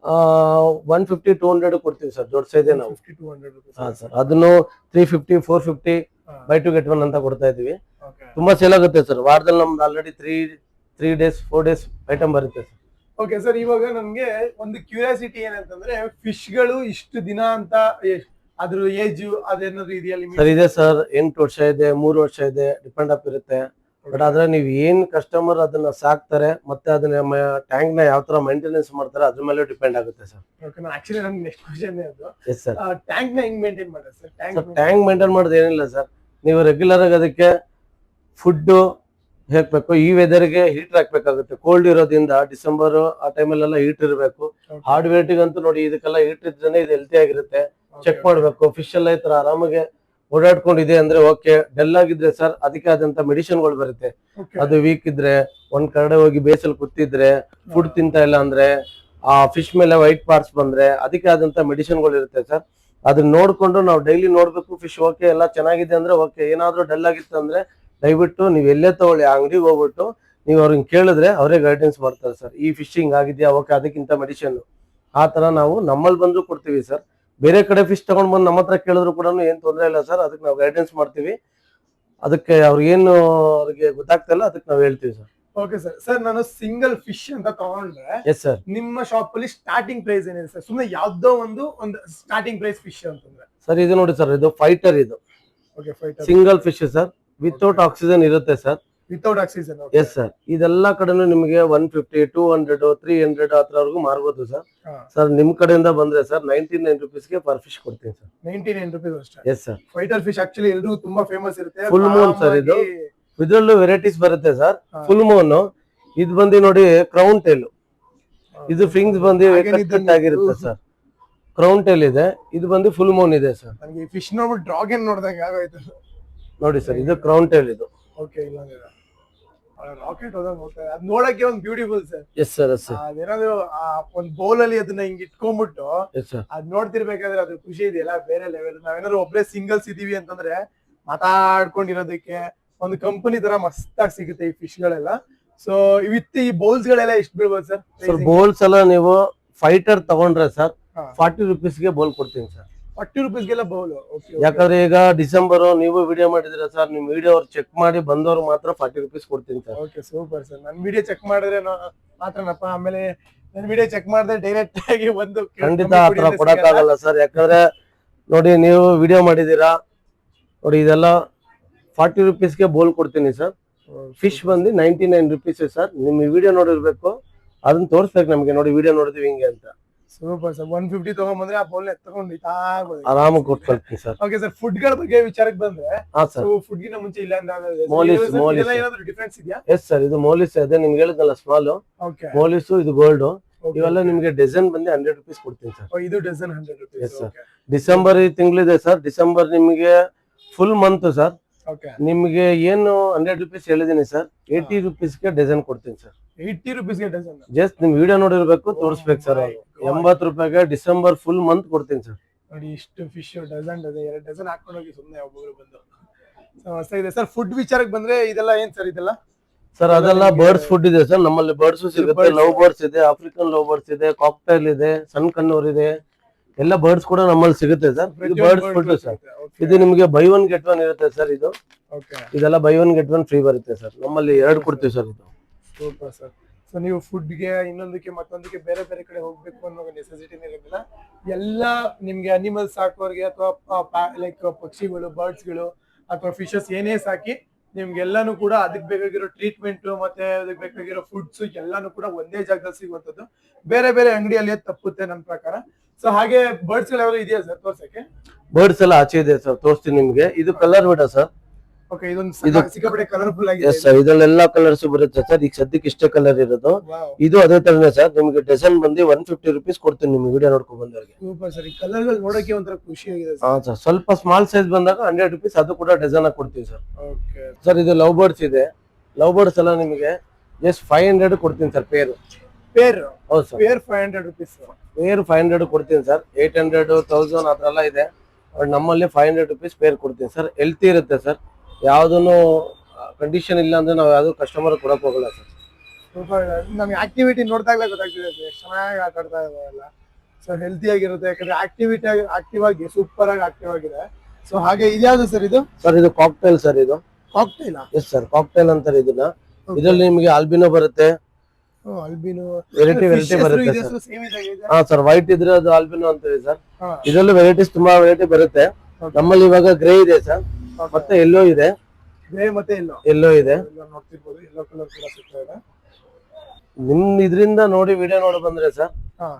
150-200 ಕೊಡ್ತೀವಿ ಸರ್, ದೊಡ್ಡ ಸೈಜ್ ನಾವು.
50-200
ಹಾ ಸರ್, ಅದನ್ನು 350-450 ಬೈ ಟು ಗೆಟ್ ಒನ್ ಅಂತ ಕೊಡ್ತಾ ಇದೀವಿ. ತುಂಬಾ ಸೇಲ್ ಆಗುತ್ತೆ ಸರ್. ವಾರದಲ್ಲಿ ನಮ್ದು ಆಲ್ರೆಡಿ 3 days 4 days ಐಟಮ್ ಬರುತ್ತೆ ಸರ್.
ಓಕೆ ಸರ್, ಇವಾಗ ನಮ್ಗೆ ಒಂದು ಕ್ಯೂರಿಯಾಸಿಟಿ ಏನಂತಂದ್ರೆ ಫಿಶ್ ಗಳು ಇಷ್ಟು ದಿನ ಅಂತ ಅದ್ರ ಏಜ್ ಅದೇನಾದ್ರು ಇದೆಯಾ ಲಿಮಿಟ್?
ಸರ್ ಇದೆ ಸರ್, 8 ವರ್ಷ ಇದೆ, 3 ವರ್ಷ ಇದೆ, ಡಿಪೆಂಡ್ ಆಗಿರುತ್ತೆ. ಬಟ್ ಆದ್ರೆ ನೀವು ಏನ್ ಕಸ್ಟಮರ್ ಅದನ್ನ ಸಾಕ್ತಾರೆ ಮತ್ತೆ ಅದನ್ನ ಟ್ಯಾಂಕ್ ನ ಯಾವ ತರ ಮೇಂಟೆನೆನ್ಸ್ ಮಾಡ್ತಾರೆ ಅದ್ರ ಮೇಲೆ ಡಿಪೆಂಡ್ ಆಗುತ್ತೆ ಸರ್.
ಓಕೆ, ನಾನು ಆಕ್ಚುಲಿ ನನ್ನ ನೆಕ್ಸ್ಟ್ ಕ್ವೆಶ್ಚನ್ ಅದು
ಎಸ್ ಸರ್.
ಟ್ಯಾಂಕ್ ನ ಹೆಂಗ್ ಮೇಂಟೈನ್ ಮಾಡೋದು ಸರ್?
ಟ್ಯಾಂಕ್ ಮೇಂಟೈನ್ ಮಾಡೋದು ಏನಿಲ್ಲ ಸರ್, ನೀವು ರೆಗ್ಯುಲರ್ ಆಗಿ ಅದಕ್ಕೆ ಫುಡ್ ಹಾಕ್ಬೇಕು. ಈ ವೆದರ್ಗೆ ಹೀಟರ್ ಹಾಕ್ಬೇಕಾಗುತ್ತೆ. ಕೋಲ್ಡ್ ಇರೋದ್ರಿಂದ ಡಿಸೆಂಬರ್ ಆ ಟೈಮಲ್ಲೆಲ್ಲ ಹೀಟ್ ಇರಬೇಕು. ಹಾರ್ಡ್ ವೇಟಿಗಂತೂ ನೋಡಿ ಇದಕ್ಕೆಲ್ಲ ಹೀಟ್ ಇದ್ರೆ ಇದು ಹೆಲ್ತಿ ಆಗಿರುತ್ತೆ. ಚೆಕ್ ಮಾಡ್ಬೇಕು. ಫಿಶ್ ಎಲ್ಲ ಈ ತರ ಆರಾಮಾಗಿ ಓಡಾಡ್ಕೊಂಡಿದೆ ಅಂದ್ರೆ ಓಕೆ. ಡೆಲ್ ಆಗಿದ್ರೆ ಸರ್ ಅದಕ್ಕೆ ಆದಂತ ಮೆಡಿಸಿನ್ಗಳು ಬರುತ್ತೆ. ಅದು ವೀಕ್ ಇದ್ರೆ, ಒಂದ್ ಕಡೆ ಹೋಗಿ ಬೇಸಲ್ ಕೂತಿದ್ರೆ, ಫುಡ್ ತಿಂತಾ ಇಲ್ಲ ಅಂದ್ರೆ, ಆ ಫಿಶ್ ಮೇಲೆ ವೈಟ್ ಪಾರ್ಟ್ಸ್ ಬಂದ್ರೆ ಅದಕ್ಕೆ ಆದಂತ ಮೆಡಿಸಿನ್ಗಳು ಇರುತ್ತೆ ಸರ್. ಅದನ್ನ ನೋಡ್ಕೊಂಡು ನಾವು ಡೈಲಿ ನೋಡ್ಬೇಕು. ಫಿಶ್ ಓಕೆ ಎಲ್ಲ ಚೆನ್ನಾಗಿದೆ ಅಂದ್ರೆ ಓಕೆ. ಏನಾದ್ರೂ ಡಲ್ ಆಗಿತ್ತು ಅಂದ್ರೆ ದಯವಿಟ್ಟು ನೀವು ಎಲ್ಲೇ ತಗೊಳ್ಳಿ, ಆ ಅಂಗಡಿಗೆ ಹೋಗ್ಬಿಟ್ಟು ನೀವು ಅವ್ರನ್ನ ಕೇಳಿದ್ರೆ ಅವರೇ ಗೈಡೆನ್ಸ್ ಮಾಡ್ತಾರೆ ಸರ್. ಈ ಫಿಶಿಂಗ್ ಆಗಿದ್ಯಾ, ಓಕೆ ಅದಕ್ಕಿಂತ ಮೆಡಿಸಿನ್ ಆ ತರ ನಾವು ನಮ್ಮಲ್ಲಿ ಬಂದ್ರು ಕೊಡ್ತೀವಿ ಸರ್. ಬೇರೆ ಕಡೆ ಫಿಶ್ ತಗೊಂಡ್ ಬಂದು ನಮ್ಮ ಹತ್ರ ಕೇಳಿದ್ರು ಕೂಡ ಏನ್ ತೊಂದರೆ ಇಲ್ಲ ಸರ್. ಅದಕ್ಕೆ ನಾವು ಗೈಡೆನ್ಸ್ ಮಾಡ್ತೀವಿ. ಅದಕ್ಕೆ ಅವ್ರಿಗೇನು ಅವ್ರಿಗೆ ಗೊತ್ತಾಗ್ತಾ ಇಲ್ಲ ಅದಕ್ಕೆ ನಾವು ಹೇಳ್ತೀವಿ ಸರ್.
Okay sir. ಸರ್, ನಾನು ಸಿಂಗಲ್ ಫಿಶ್ ಅಂತ ತಗೊಂಡ್ರೆ
ಎಸ್ ಸರ್,
ನಿಮ್ಮ ಶಾಪ್ ಅಲ್ಲಿ ಸ್ಟಾರ್ಟಿಂಗ್ ಪ್ರೈಸ್ ಏನಿದೆ ಸರ್? ಸುಮ್ಮನೆ ಯಾವ್ದೋ ಒಂದು ಸ್ಟಾರ್ಟಿಂಗ್ ಪ್ರೈಸ್ ಫಿಶ್ ಅಂತಂದ್ರೆ
ಸರ್ ಇದು ನೋಡಿ ಸರ್, ಇದು ಫೈಟರ್, ಇದು
okay fighter
single fish sir, without oxygen ಇರುತ್ತೆ sir.
Without oxygen?
Yes sir. ಇದೆಲ್ಲಾ ಕಡೆನೂ ನಿಮಗೆ 150, 200, 300 ಹತ್ರವರೆಗೂ ಮಾರ್ಬೋದು ಸರ್. ಸರ್ ನಿಮ್ ಕಡೆಯಿಂದ ಬಂದ್ರೆ ಸರ್ 99 rupeesಗೆ ಪರ್ ಫಿಶ್ ಕೊಡ್ತೀನಿ ಸರ್.
99 rupees ಅಷ್ಟೇ?
Yes sir.
Fighter fish actually ಎಲ್ರಿಗೂ ತುಂಬಾ ಫೇಮಸ್ ಇರುತ್ತೆ.
ಫುಲ್ ಮೂನ್ ಸರ್ ಇದು. ಇದ್ರಲ್ಲೂ ವೆರೈಟೀಸ್ ಬರುತ್ತೆ ಸರ್. ಫುಲ್ ಮೂನ್ ಇದು ಬಂದು ನೋಡಿ ಕ್ರೌನ್ ಟೇಲ್. ಇದು ಫಿಂಗ್ಸ್ ಬಂದು ಆಗಿರುತ್ತೆ ಸರ್. ಕ್ರೌನ್ ಟೇಲ್ ಇದೆ, ಇದು ಬಂದು ಫುಲ್ ಮೂನ್ ಇದೆ ಸರ್.
ನನಗೆ ಫಿಶ್ ನೋಡ್ಬಿಟ್ಟು ಡ್ರಾಗನ್ ನೋಡಿದಂಗೆ ಆಗೋಯ್ತು
ನೋಡಿ ಸರ್. ಇದು ಕ್ರೌನ್ ಟೇಲ್ ಇದು.
ಓಕೆ, ಇಲ್ಲ ರಾಕೆಟ್ ಹೋದಂಗೆ ಹೋಗ್ತದೆ. ಅದ್ ನೋಡಕ್ಕೆ ಒಂದು beautiful sir.
Yes sir. Yes sir.
ಅದೇನಾದ್ರು ಒಂದ್ ಬೌಲ್ ಅಲ್ಲಿ ಅದನ್ನ ಹಿಂಗ್ ಇಟ್ಕೊಂಡ್ಬಿಟ್ಟು
ಎಸ್ ಸರ್
ಅದ್ ನೋಡ್ತಿರ್ಬೇಕಾದ್ರೆ ಅದ್ರ ಖುಷಿ ಇದೆಯಲ್ಲ ಬೇರೆ ಲೆವೆಲ್. ನಾವೇನಾದ್ರು ಒಬ್ರೇ ಸಿಂಗಲ್ಸ್ ಇದೀವಿ ಅಂತಂದ್ರೆ ಮಾತಾಡ್ಕೊಂಡಿರೋದಕ್ಕೆ ಒಂದು ಕಂಪನಿ ತರ ಮಸ್ತಾಗಿ ಸಿಗುತ್ತೆ ಈ ಫಿಶ್ ಗಳೆಲ್ಲ. ಸೊ ವಿತ್ ಈ ಬೌಲ್ಸ್ ಗಳೆಲ್ಲ ಎಷ್ಟು ಬೀಳ್ಬೋದು ಸರ್?
ಸರ್ ಬೌಲ್ಸ್ ಎಲ್ಲ ನೀವು ಫೈಟರ್ ತಗೊಂಡ್ರೆ ಸರ್ 40 rupeesಗೆ ಬೌಲ್ ಕೊಡ್ತೀನಿ ಸರ್.
40 rupeesಗೆಲ್ಲ ಬೌಲ್?
ಯಾಕಂದ್ರೆ ಈಗ ಡಿಸೆಂಬರ್ ನೀವು ವಿಡಿಯೋ ಮಾಡಿದ್ರೆ ಸರ್, ನಿಮ್ ವಿಡಿಯೋ ಅವ್ರು ಚೆಕ್ ಮಾಡಿ ಬಂದವ್ರು ಮಾತ್ರ 40 rupees ಕೊಡ್ತೀನಿ ಸರ್.
Okay, super sir. ನನ್ ವಿಡಿಯೋ ಚೆಕ್ ಮಾಡಿದ್ರೆ ಮಾತ್ರನಪ್ಪ, ಆಮೇಲೆ ನನ್ ವಿಡಿಯೋ ಚೆಕ್ ಮಾಡಿದ್ರೆ ಡೈರೆಕ್ಟ್ ಆಗಿ ಒಂದು
ಖಂಡಿತ ಆತರ ಕೊಡಕ್ ಆಗಲ್ಲ ಸರ್. ಯಾಕಂದ್ರೆ ನೋಡಿ ನೀವು ವಿಡಿಯೋ ಮಾಡಿದೀರಾ ನೋಡಿ, ಇದೆಲ್ಲ 40 rupeesಗೆ ಬೌಲ್ ಕೊಡ್ತೀನಿ ಸರ್. ಫಿಶ್ ಬಂದು 99 rupees ಸರ್. ನಿಮ್ ವಿಡಿಯೋ ನೋಡಿರ್ಬೇಕು, ಅದನ್ನ ತೋರಿಸ್ಬೇಕು ನಮ್ಗೆ. ನೋಡಿ ವಿಡಿಯೋ ನೋಡಿದ್ವಿ ಹಿಂಗೆ ಅಂತ.
Super sir. 150 ತಗೊಂಡ್ಬಂದ್ರೆ ಆ ಬೌಲ್ ಎತ್ಕೊಂಡು
ಆರಾಮಾಗಿ ಕೊಟ್ಕೊಳ್ತೀನಿ ಸರ್.
ಓಕೆ ಸರ್, ಫುಡ್ ಗಳ ಬಗ್ಗೆ ವಿಚಾರಕ್ಕೆ ಬಂದ್ರೆ ಫುಡ್ ಗಿನ ಮುಂಚೆ ಇಲ್ಲ ಡಿಫರೆನ್ಸ್ ಇದೆಯಾ?
ಎಸ್ ಸರ್, ಇದು ಮೋಲಿಸ್ ಇದೆ ನಿಮ್ಗೆ ಹೇಳಿದ್ನಲ್ಲ, ಸ್ಮಾಲ್ ಮೋಲಿಸ್, ಇದು ಗೋಲ್ಡ್. ಇವೆಲ್ಲ ನಿಮ್ಗೆ ಡಜನ್ ಬಂದು 100 rupees ಕೊಡ್ತೀನಿ ಸರ್.
ಇದು dozen 100 rupees.
Yes sir. December ತಿಂಗಳಿದೆ ಸರ್. ಡಿಸೆಂಬರ್ ನಿಮ್ಗೆ ಫುಲ್ ಮಂತ್ ಸರ್. ನಿಮ್ಗೆ ಏನು 100 rupees ಹೇಳಿದೀನಿ ಸರ್, 80 rupeesಗೆ ಡಜನ್ ಕೊಡ್ತೀನಿ ಸರ್.
80 rupeesಗೆ ಡಜನ್?
ಜಸ್ಟ್ ನಿಮ್ ವಿಡಿಯೋ ನೋಡಿರ್ಬೇಕು, ತೋರಿಸ್ಬೇಕು ಸರ್. 80 ರೂಪಾಯಿಗೆ ಡಿಸೆಂಬರ್ ಫುಲ್ ಮಂತ್ ಕೊಡ್ತೀನಿ ಸರ್.
ನೋಡಿ ಇಷ್ಟು ಫಿಶ್ ಡಜನ್ 2 ಡಜನ್ ಹಾಕೊಂಡು ಹೋಗಿ ಸುಮ್ಮನೆ ಒಬ್ಬರು ಬಂದು ಸರ್. ಫುಡ್ ವಿಚಾರಕ್ಕೆ ಬಂದ್ರೆ ಇದೆಲ್ಲ ಏನ್ ಸರ್? ಇದೆಲ್ಲ
ಸರ್ ಅದೆಲ್ಲ ಬರ್ಡ್ಸ್ ಫುಡ್ ಇದೆ ಸರ್. ನಮ್ಮಲ್ಲಿ ಬರ್ಡ್ಸ್ ಸಿಗುತ್ತೆ. ಲವ್ ಬರ್ಡ್ಸ್ ಇದೆ, ಆಫ್ರಿಕನ್ ಲವ್ ಬರ್ಡ್ಸ್ ಇದೆ, ಕಾಕ್ಟೈಲ್ ಇದೆ, ಸಣ್ಣ ಕಣ್ಣೂರ್ ಇದೆ, ಎಲ್ಲ ಬರ್ಡ್ಸ್ ಕೂಡ ನಮ್ಮಲ್ಲಿ ಸಿಗುತ್ತೆ ಸರ್. ಇದು ಬರ್ಡ್ಸ್ ಫುಡ್ ಸರ್. ಇದು ನಿಮ್ಗೆ ಬೈ 1 get 1 ಇರುತ್ತೆ ಸರ್. ಇದು ಇದೆಲ್ಲ ಬೈ 1 get 1 ಫ್ರೀ ಬರುತ್ತೆ ಸರ್. ನಮ್ಮಲ್ಲಿ 2 ಕೊಡ್ತೀವಿ ಸರ್. ಇದು
ಸೂಪರ್ ಸರ್. ಸೊ ನೀವು ಫುಡ್ಗೆ ಇನ್ನೊಂದಕ್ಕೆ ಮತ್ತೊಂದಕ್ಕೆ ಬೇರೆ ಬೇರೆ ಕಡೆ ಹೋಗ್ಬೇಕು ಅನ್ನೋ ನೆಸೆಸಿಟಿನೇ ಇರೋದಿಲ್ಲ. ಎಲ್ಲ ನಿಮ್ಗೆ ಅನಿಮಲ್ಸ್ ಸಾಕೋರ್ಗೆ ಅಥವಾ ಲೈಕ್ ಪಕ್ಷಿಗಳು, ಬರ್ಡ್ಸ್ಗಳು ಅಥವಾ ಫಿಶಸ್ ಏನೇ ಸಾಕಿ ನಿಮ್ಗೆಲ್ಲಾನು ಕೂಡ ಅದಕ್ಕೆ ಬೇಕಾಗಿರೋ ಟ್ರೀಟ್ಮೆಂಟ್ ಮತ್ತೆ ಅದಕ್ಕೆ ಬೇಕಾಗಿರೋ ಫುಡ್ಸ್ ಎಲ್ಲಾನು ಕೂಡ ಒಂದೇ ಜಾಗದಲ್ಲಿ ಸಿಗುವಂತದ್ದು. ಬೇರೆ ಬೇರೆ ಅಂಗಡಿಯಲ್ಲಿ ತಪ್ಪುತ್ತೆ ನನ್ನ ಪ್ರಕಾರ. ಸೊ ಹಾಗೆ ಬರ್ಡ್ಸ್ ಗಳು ಯಾವ್ದು ಇದೆಯಾ ಸರ್ ತೋರ್ಸಕ್ಕೆ?
ಬರ್ಡ್ಸ್ ಎಲ್ಲ ಆಚೆ ಇದೆ ಸರ್, ತೋರಿಸ್ತೀನಿ ನಿಮ್ಗೆ. ಇದು ಕಲರ್ ವಿಡ ಸರ್.
ಓಕೆ, ಇದೊಂದು ಸಿಕ್ಕಾಪಟ್ಟೆ ಕಲರ್ಫುಲ್ ಆಗಿದೆ.
ಎಸ್ ಸರ್, ಇದರಲ್ಲೆಲ್ಲ ಕಲರ್ಸ್ ಬರುತ್ತೆ ಸರ್. ಈಗ ಸದ್ಯಕ್ಕೆ ಇಷ್ಟೇ ಕಲರ್ ಇರೋದು. ಇದು ಅದೇ ತರನೇ ಸರ್. ನಿಮ್ಗೆ ಡಜನ್ ಬಂದು 150 rupees ಕೊಡ್ತೀನಿ ನಿಮ್ಗೆ ವಿಡಿಯೋ ನೋಡ್ಕೊಂಡ್ ಬಂದವ್ರಿಗೆ.
Super sir. ಈ ಕಲರ್ ಗಳು ನೋಡಕ್ಕೆ ಒಂಥರ ಖುಷಿ ಆಗಿದೆ
ಸರ್. ಸ್ವಲ್ಪ ಸ್ಮಾಲ್ ಸೈಜ್ ಬಂದಾಗ 100 rupees ಅದು ಕೂಡ ಡಜನ್ ಆಗಿ ಕೊಡ್ತೀವಿ ಸರ್.
ಓಕೆ
ಸರ್, ಇದು ಲವ್ ಬರ್ಡ್ಸ್ ಇದೆ. ಲವ್ ಬರ್ಡ್ಸ್ ಎಲ್ಲ ನಿಮಗೆ ಜಸ್ಟ್ 500 ಕೊಡ್ತೀನಿ ಸರ್.
ಪೇರ್
ಹೌದು ಸರ್.
Pair 500 rupees.
ಪೇರ್ 500 ಕೊಡ್ತೀನಿ ಸರ್. 800 1000 ಆ ಥರ ಎಲ್ಲ ಇದೆ. ಬಟ್ ನಮ್ಮಲ್ಲಿ 500 rupees ಪೇರ್ ಕೊಡ್ತೀನಿ ಸರ್. ಹೆಲ್ತಿ ಇರುತ್ತೆ ಸರ್. ಯಾವುದೂ ಕಂಡೀಷನ್ ಇಲ್ಲ ಅಂದ್ರೆ ನಾವು ಯಾವ್ದು ಕಸ್ಟಮರ್ ಕೊಡಕ್ ಹೋಗಲ್ಲ ಸರ್.
ನಮ್ಗೆ ಆಕ್ಟಿವಿಟಿ ನೋಡಿದಾಗಲೇ ಗೊತ್ತಾಗ್ತಿದೆ ಸರ್, ಎಷ್ಟು ಚೆನ್ನಾಗಿ ಆಟ ಆಡ್ತಾ ಇದಾವೆಲ್ಲ. ಸೊ ಹೆಲ್ತಿ ಆಗಿರುತ್ತೆ, ಯಾಕಂದ್ರೆ ಆಕ್ಟಿವ್ ಆಗಿ ಸೂಪರ್ ಆಗಿ ಆಕ್ಟಿವ್ ಆಗಿದೆ. ಸೊ ಹಾಗೆ ಇದ್ಯಾವುದು ಸರ್ ಇದು?
ಸರ್ ಇದು ಕಾಕ್ಟೈಲ್ ಸರ್. ಇದು
ಕಾಕ್ಟೈಲ್.
ಎಸ್ ಸರ್, ಕಾಕ್ಟೈಲ್ ಅಂತಾರೆ ಇದನ್ನ. ಇದರಲ್ಲಿ ನಿಮಗೆ ಆಲ್ಬಿನೋ ಬರುತ್ತೆ,
ಆಲ್ಬಿನೋ
ವೆರೈಟಿ ಬರುತ್ತೆ ಸರ್.
ಸೇಮ್ ಇದೆ.
ಹಾ ಸರ್, ವೈಟ್ ಇದ್ರೆ ಅದು ಆಲ್ಬಿನೋ ಅಂತೀವಿ ಸರ್. ಇದರಲ್ಲೂ ವೆರೈಟೀಸ್ ತುಂಬಾ ವೆರೈಟಿ ಬರುತ್ತೆ. ನಮ್ಮಲ್ಲಿ ಇವಾಗ ಗ್ರೇ ಇದೆ ಸರ್, ಮತ್ತೆ ಎಲ್ಲೋ ಇದೆ.
ಗ್ರೇ ಮತ್ತೆ
ಎಲ್ಲೋ ಇದೆ,
ನೋಡ್ತಿರ್ಬೋದು. ಎಲ್ಲೋ ಕಲರ್ ಕೂಡ ಸಿಗ್ತಾ ಇದೆ.
ನಿಮ್ ಇದರಿಂದ ನೋಡಿ ವಿಡಿಯೋ ನೋಡಿ ಬಂದ್ರೆ ಸರ್,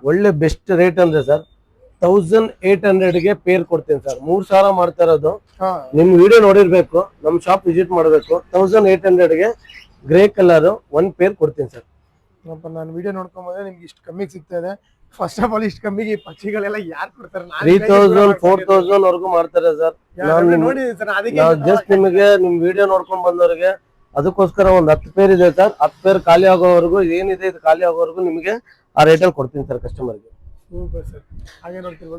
ಒಳ್ಳೆ ಬೆಸ್ಟ್ ರೇಟ್ ಅಂದ್ರೆ ಸರ್ 1800 ಗೆ ಪೇರ್ ಕೊಡ್ತೀನಿ ಸರ್. 3000 ಮಾಡ್ತಾ ಇರೋದು. ನಿಮ್ ವಿಡಿಯೋ ನೋಡಿರ್ಬೇಕು, ನಮ್ ಶಾಪ್ ವಿಸಿಟ್ ಮಾಡ್ಬೇಕು. 1800 ಗೆ ಗ್ರೇ ಕಲರ್ 1 ಪೇರ್ ಕೊಡ್ತೀನಿ ಸರ್.
ನಾನು ವಿಡಿಯೋ ನೋಡ್ಕೊಂಡ್ ಬಂದ್ರೆ ನಿಮ್ಗೆ ಇಷ್ಟು ಕಮ್ಮಿಗೆ ಸಿಗ್ತಾ ಇದೆ. ಫಸ್ಟ್ ಆಫ್ ಆಲ್ ಇಷ್ಟು ಕಮ್ಮಿಗೆ ಈ ಪಕ್ಷಿಗಳೆಲ್ಲ ಯಾರು ಕೊಡ್ತಾರೆ?
3000 4000 ವರ್ಗು ಮಾಡ್ತಾರೆ ಸರ್. ನಾವು ಜಸ್ಟ್ ನಿಮಗೆ ನಿಮ್ ವಿಡಿಯೋ ನೋಡ್ಕೊಂಡ್ ಬಂದವ್ರಿಗೆ ಅದಕ್ಕೋಸ್ಕರ ಒಂದ್ 10 ಪೇರ್ ಇದೆ ಸರ್. 10 ಪೇರ್ ಖಾಲಿ ಆಗೋವರೆಗೂ ಏನಿದೆ ಇದು ಖಾಲಿ ಆಗೋವರೆಗೂ ನಿಮಗೆ ಆ ರೇಟಲ್ಲಿ ಕೊಡ್ತೀನಿ ಸರ್ ಕಸ್ಟಮರ್ಗೆ.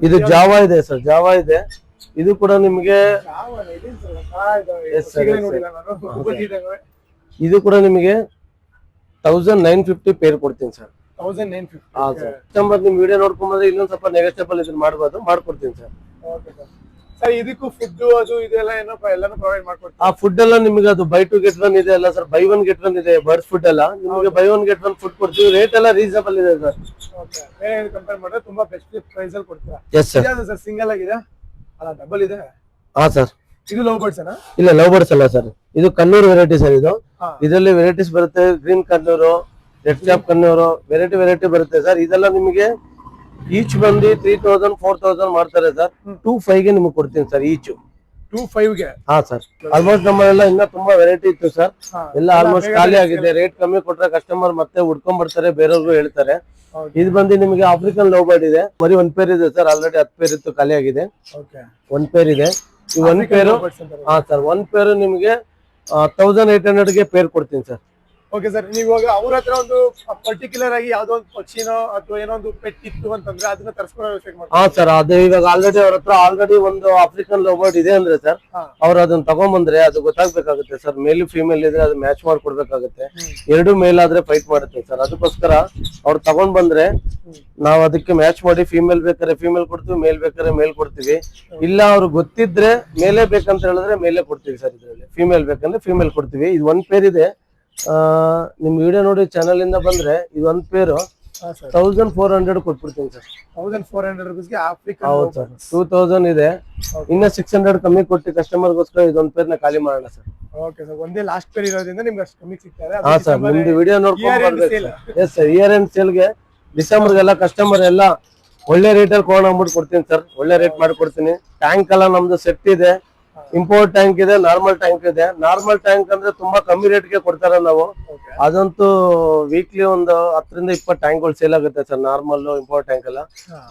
ಇದು ಜಾವಾ ಇದೆ ಸರ್, ಜಾವಾ ಇದೆ. ಇದು ಕೂಡ ನಿಮಗೆ ಇದು ಕೂಡ ನಿಮಗೆ 1950 ಪೇರ್ ಕೊಡ್ತೀನಿ ಸರ್.
1950.
ಕಸ್ಟಮರ್ ನಿಮ್ ವಿಡಿಯೋ ನೋಡ್ಕೊಂಡ್ ಬಂದ್ರೆ ಇನ್ನೊಂದ್ ಸ್ವಲ್ಪ ನೆಗೋಷಿಯಬಲ್ ಇದನ್ನ ಮಾಡ್ಬೋದು, ಮಾಡ್ಕೊಡ್ತೀನಿ ಸರ್.
ಸರ್ ಇದಕ್ಕೂ ಫುಡ್ ಅದು ಇದೆಲ್ಲ ಏನೋ ಎಲ್ಲಾನು ಪ್ರೊವೈಡ್ ಮಾಡ್ಕೊಡ್ತೀವಿ.
ಆ ಫುಡ್ ಎಲ್ಲ ನಿಮಗೆ ಅದು ಬೈ 2 get 1 ಇದೆ ಅಲ್ಲ ಸರ್, ಬೈ 1 get 1 ಇದೆ. ಬರ್ಡ್ಸ್ ಫುಡ್ ಎಲ್ಲ ನಿಮಗೆ ಬೈ 1 get 1 ಫುಡ್ ಕೊಡ್ತೀವಿ. ರೇಟ್ ಎಲ್ಲ ರೀಸನಬಲ್ ಇದೆ ಸರ್.
ಓಕೆ, ಬೇರೆ ಕಂಪೇರ್ ಮಾಡಿದ್ರೆ ತುಂಬಾ ಬೆಸ್ಟ್ ಪ್ರೈಸ್ ಅಲ್ಲಿ ಕೊಡ್ತೀರಾ.
Yes sir.
ಯಾವುದು ಸರ್ ಸಿಂಗಲ್ ಆಗಿದೆ ಅಲ್ಲ ಡಬಲ್ ಇದೆ?
ಹಾ ಸರ್.
ಇದು ಲವ್ ಬರ್ಡ್ಸ್ ಅಣ್ಣ?
ಇಲ್ಲ, ಲವ್ ಬರ್ಡ್ಸ್ ಅಲ್ಲ ಸರ್, ಇದು ಕಣ್ಣೂರು ವೆರೈಟಿ ಸರ್. ಇದು ಇದರಲ್ಲಿ ವೆರೈಟೀಸ್ ಬರುತ್ತೆ. Green Kannur, red chop Kannur, variety ಬರುತ್ತೆ ಸರ್. ಇದೆಲ್ಲ ನಿಮಗೆ ಈಚ್ ಬಂದು 3000 4000 ಮಾಡ್ತಾರೆ ಸರ್. 2500 ಗೆ ನಿಮಗೆ ಕೊಡ್ತೀನಿ ಸರ್ ಈಚ್.
2500 ಗೆ? ಹಾ
ಸರ್. ಆಲ್ಮೋಸ್ಟ್ ನಮ್ಮಲ್ಲೆಲ್ಲ ಇನ್ನ ತುಂಬಾ ವೆರೈಟಿ ಇತ್ತು ಸರ್, ಎಲ್ಲ ಆಲ್ಮೋಸ್ಟ್ ಖಾಲಿ ಆಗಿದೆ. ರೇಟ್ ಕಮ್ಮಿ ಕೊಟ್ರೆ ಕಸ್ಟಮರ್ ಮತ್ತೆ ಹುಡ್ಕೊಂಡ್ ಬರ್ತಾರೆ, ಬೇರೆಯವ್ರಿಗೂ ಹೇಳ್ತಾರೆ. ಇದು ಬಂದು ನಿಮಗೆ ಆಫ್ರಿಕನ್ ಲವ್ ಬರ್ಡ್ ಇದೆ. ಬರೀ 1 ಪೇರ್ ಇದೆ ಸರ್. ಆಲ್ರೆಡಿ 10 ಪೇರ್ ಇತ್ತು, ಖಾಲಿ ಆಗಿದೆ. 1 ಪೇರ್ ಇದೆ. ಈ 1 ಪೇರು ಹಾ ಸರ್, 1 ಪೇರು ನಿಮಗೆ 1800 ಗೆ ಪೇರ್ ಕೊಡ್ತೀನಿ ಸರ್.
ಓಕೆ ಸರ್, ನೀವು ಇವಾಗ ಅವ್ರ ಹತ್ರ ಒಂದು ಪರ್ಟಿಕ್ಯುಲರ್ ಆಗಿ ಯಾವ್ದೋ ಒಂದು ಪಕ್ಷಿನೋ ಅಥವಾ ಏನೋ ಒಂದು ಪೆಟ್ ಇತ್ತು ಅಂತಂದ್ರೆ ಅದನ್ನ ತರಿಸ್ಕೊಳ್ಳೋ ವ್ಯವಸ್ಥೆ ಮಾಡಿ.
ಹಾ ಸರ್, ಅದೇ ಇವಾಗ ಆಲ್ರೆಡಿ ಅವ್ರ ಹತ್ರ ಆಲ್ರೆಡಿ ಒಂದು ಆಫ್ರಿಕನ್ ಲವ್ ಬರ್ಡ್ ಇದೆ ಅಂದ್ರೆ ಸರ್, ಅವ್ರು ಅದನ್ನ ತಗೊಂಡ್ಬಂದ್ರೆ ಅದು ಗೊತ್ತಾಗ್ಬೇಕಾಗುತ್ತೆ ಸರ್. ಮೇಲ್ ಫಿಮೇಲ್ ಇದ್ರೆ ಅದು ಮ್ಯಾಚ್ ಮಾಡ್ಕೊಡ್ಬೇಕಾಗುತ್ತೆ. 2 ಮೇಲ್ ಆದ್ರೆ ಫೈಟ್ ಮಾಡುತ್ತೆ ಸರ್. ಅದಕ್ಕೋಸ್ಕರ ಅವ್ರು ತಗೊಂಡ್ ಬಂದ್ರೆ ನಾವ್ ಅದಕ್ಕೆ ಮ್ಯಾಚ್ ಮಾಡಿ ಫಿಮೇಲ್ ಬೇಕಾದ್ರೆ ಫಿಮೇಲ್ ಕೊಡ್ತೀವಿ, ಮೇಲ್ ಬೇಕಾದ್ರೆ ಮೇಲ್ ಕೊಡ್ತೀವಿ. ಇಲ್ಲ ಅವ್ರು ಗೊತ್ತಿದ್ರೆ ಮೇಲೇ ಬೇಕಂತ ಹೇಳಿದ್ರೆ ಮೇಲೇ ಕೊಡ್ತೀವಿ ಸರ್. ಇದ್ರಲ್ಲಿ ಫಿಮೇಲ್ ಬೇಕಂದ್ರೆ ಫಿಮೇಲ್ ಕೊಡ್ತೀವಿ. ಇದು 1 ಪೇರ್ ಇದೆ. ನಿಮ್ ವಿಡಿಯೋ ನೋಡಿ ಚಾನಲ್ ಇಂದ ಬಂದ್ರೆ ಇದು 1 ಪೇರು 1400 ಕೊಟ್ಬಿಡ್ತೀನಿ ಸರ್.
1400 rupees ಗೆ ಆಫ್ರಿಕನ್.
ಹೌದು ಸರ್, 2000 ಇದೆ. ಇನ್ನ 600 ಕಮ್ಮಿ ಕೊಟ್ಟು ಕಸ್ಟಮರ್ ಗೋಸ್ಕರ ಇದು 1 ಪೇರ್ನ ಖಾಲಿ ಮಾಡೋಣ ಸರ್.
ಓಕೆ ಸರ್, ಒಂದೇ ಲಾಸ್ಟ್ ಪೇರ್ ಇರೋದ್ರಿಂದ ನಿಮ್ಗೆ ಅಷ್ಟು ಕಮ್ಮಿ ಸಿಗ್ತಾರೆ.
ಹಾ ಸರ್, ನಿಮ್ದು ವಿಡಿಯೋ ನೋಡ್ಕೊಂಡು ಬರ್ಬೇಕು. ಎಸ್ ಸರ್, ಇಯರ್ ಎಂಡ್ ಸೇಲ್ಗೆ ಡಿಸೆಂಬರ್ಗೆಲ್ಲ ಕಸ್ಟಮರ್ ಎಲ್ಲ ಒಳ್ಳೆ ರೇಟಲ್ಲಿ ಕೊಡ್ಬಿಟ್ಟು ಕೊಡ್ತೀನಿ ಸರ್. ಒಳ್ಳೆ ರೇಟ್ ಮಾಡ್ಕೊಡ್ತೀನಿ. ಟ್ಯಾಂಕ್ ಎಲ್ಲ ನಮ್ದು ಸೆಟ್ ಇದೆ. ಇಂಪೋರ್ಟ್ ಟ್ಯಾಂಕ್ ಇದೆ, ನಾರ್ಮಲ್ ಟ್ಯಾಂಕ್ ಇದೆ. ನಾರ್ಮಲ್ ಟ್ಯಾಂಕ್ ಅಂದ್ರೆ ತುಂಬಾ ಕಮ್ಮಿ ರೇಟ್ಗೆ ಕೊಡ್ತಾರೆ ನಾವು. ಅದಂತೂ ವೀಕ್ಲಿ ಒಂದು 10 ರಿಂದ 20 ಟ್ಯಾಂಕ್ಗಳು ಸೇಲ್ ಆಗುತ್ತೆ ಸರ್. ನಾರ್ಮಲ್ ಇಂಪೋರ್ಟ್ ಟ್ಯಾಂಕ್ ಎಲ್ಲ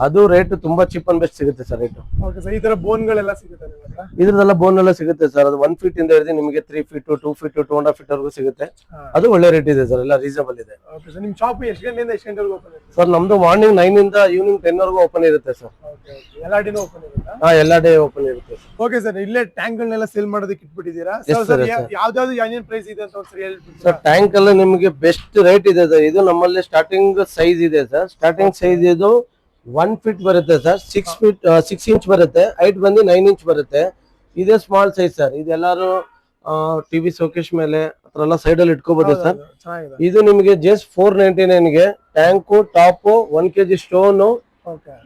ಅದು ರೇಟ್ ತುಂಬಾ ಚೀಪ್ ಅಂಡ್ ಬೆಸ್ಟ್ ಸಿಗುತ್ತೆ ಸರ್. ರೇಟ್
ಈ ತರ ಬೋನ್ ಗಳೆಲ್ಲ ಸಿಗುತ್ತೆ,
ಇದ್ರದೆಲ್ಲ ಬೋನ್ ಎಲ್ಲ ಸಿಗುತ್ತೆ ಸರ್. ಅದು 1 ಫೀಟ್ ಇಂದ ಹಿಡಿದು ನಿಮಗೆ 3 ಫೀಟ್ 2 ಫೀಟ್ 2.5 ಫೀಟ್ ವರೆಗೂ ಸಿಗುತ್ತೆ. ಅದು ಒಳ್ಳೆ ರೇಟ್ ಇದೆ ಸರ್, ಎಲ್ಲ ರೀಸನಬಲ್ ಇದೆ.
ನಿಮ್ ಶಾಪ್ ಎಷ್ಟು ಗಂಟೆಯಿಂದ ಎಷ್ಟು ಗಂಟೆವರೆಗೂ ಓಪನ್ ಇರುತ್ತೆ
ಸರ್? ನಮ್ದು ಮಾರ್ನಿಂಗ್ 9 ಇಂದ ಈವ್ನಿಂಗ್ 10 ವರೆಗೂ ಓಪನ್ ಇರುತ್ತೆ ಸರ್.
ಎಲ್ಲಾ ಡೇನೂ ಓಪನ್ ಇರುತ್ತೆ?
ಹಾ, ಎಲ್ಲಾ ಡೇ ಓಪನ್ ಇರುತ್ತೆ.
ಓಕೆ ಸರ್, ಇಲ್ಲೇ ಟ್ಯಾಂಕ್ ಗಳನ್ನೆಲ್ಲ ಸೇಲ್ ಮಾಡೋದಕ್ಕೆ ಇಟ್ಬಿಟ್ಟಿದ್ದೀರಾ? ಯಾವ್ದಾವ್ದು ಏನೇನ್ ಪ್ರೈಸ್ ಇದೆ ಅಂತ ಒಂದ್ಸರಿ ಹೇಳ್ಬಿಟ್ಟು
ಸರ್. ಟ್ಯಾಂಕ್ ಎಲ್ಲ ನಿಮಗೆ ಬೆಸ್ಟ್ ರೇಟ್ ಇದೆ ಸರ್. ಇದು ನಮ್ಮಲ್ಲಿ ಸ್ಟಾರ್ಟಿಂಗ್ ಸೈಜ್ ಇದೆ ಸರ್. ಸ್ಟಾರ್ಟಿಂಗ್ ಸೈಜ್ ಇದು 1 ಫೀಟ್ ಬರುತ್ತೆ ಸರ್. 6 ಇಂಚ್ ಬರುತ್ತೆ. ಹೈಟ್ ಬಂದು 9 ಇಂಚ್ ಬರುತ್ತೆ. ಇದೇ ಸ್ಮಾಲ್ ಸೈಜ್ ಸರ್. ಇದೆಲ್ಲಾರು ಟಿವಿ ಶೋಕೇಶ್ ಮೇಲೆ ಅತ್ರ ಸೈಡ್ ಅಲ್ಲಿ ಇಟ್ಕೋಬಹುದು ಸರ್. ಇದು ನಿಮಗೆ ಜಸ್ಟ್ 499 ಗೆ ಟ್ಯಾಂಕು, ಟಾಪ್, 1 kg ಸ್ಟೋನು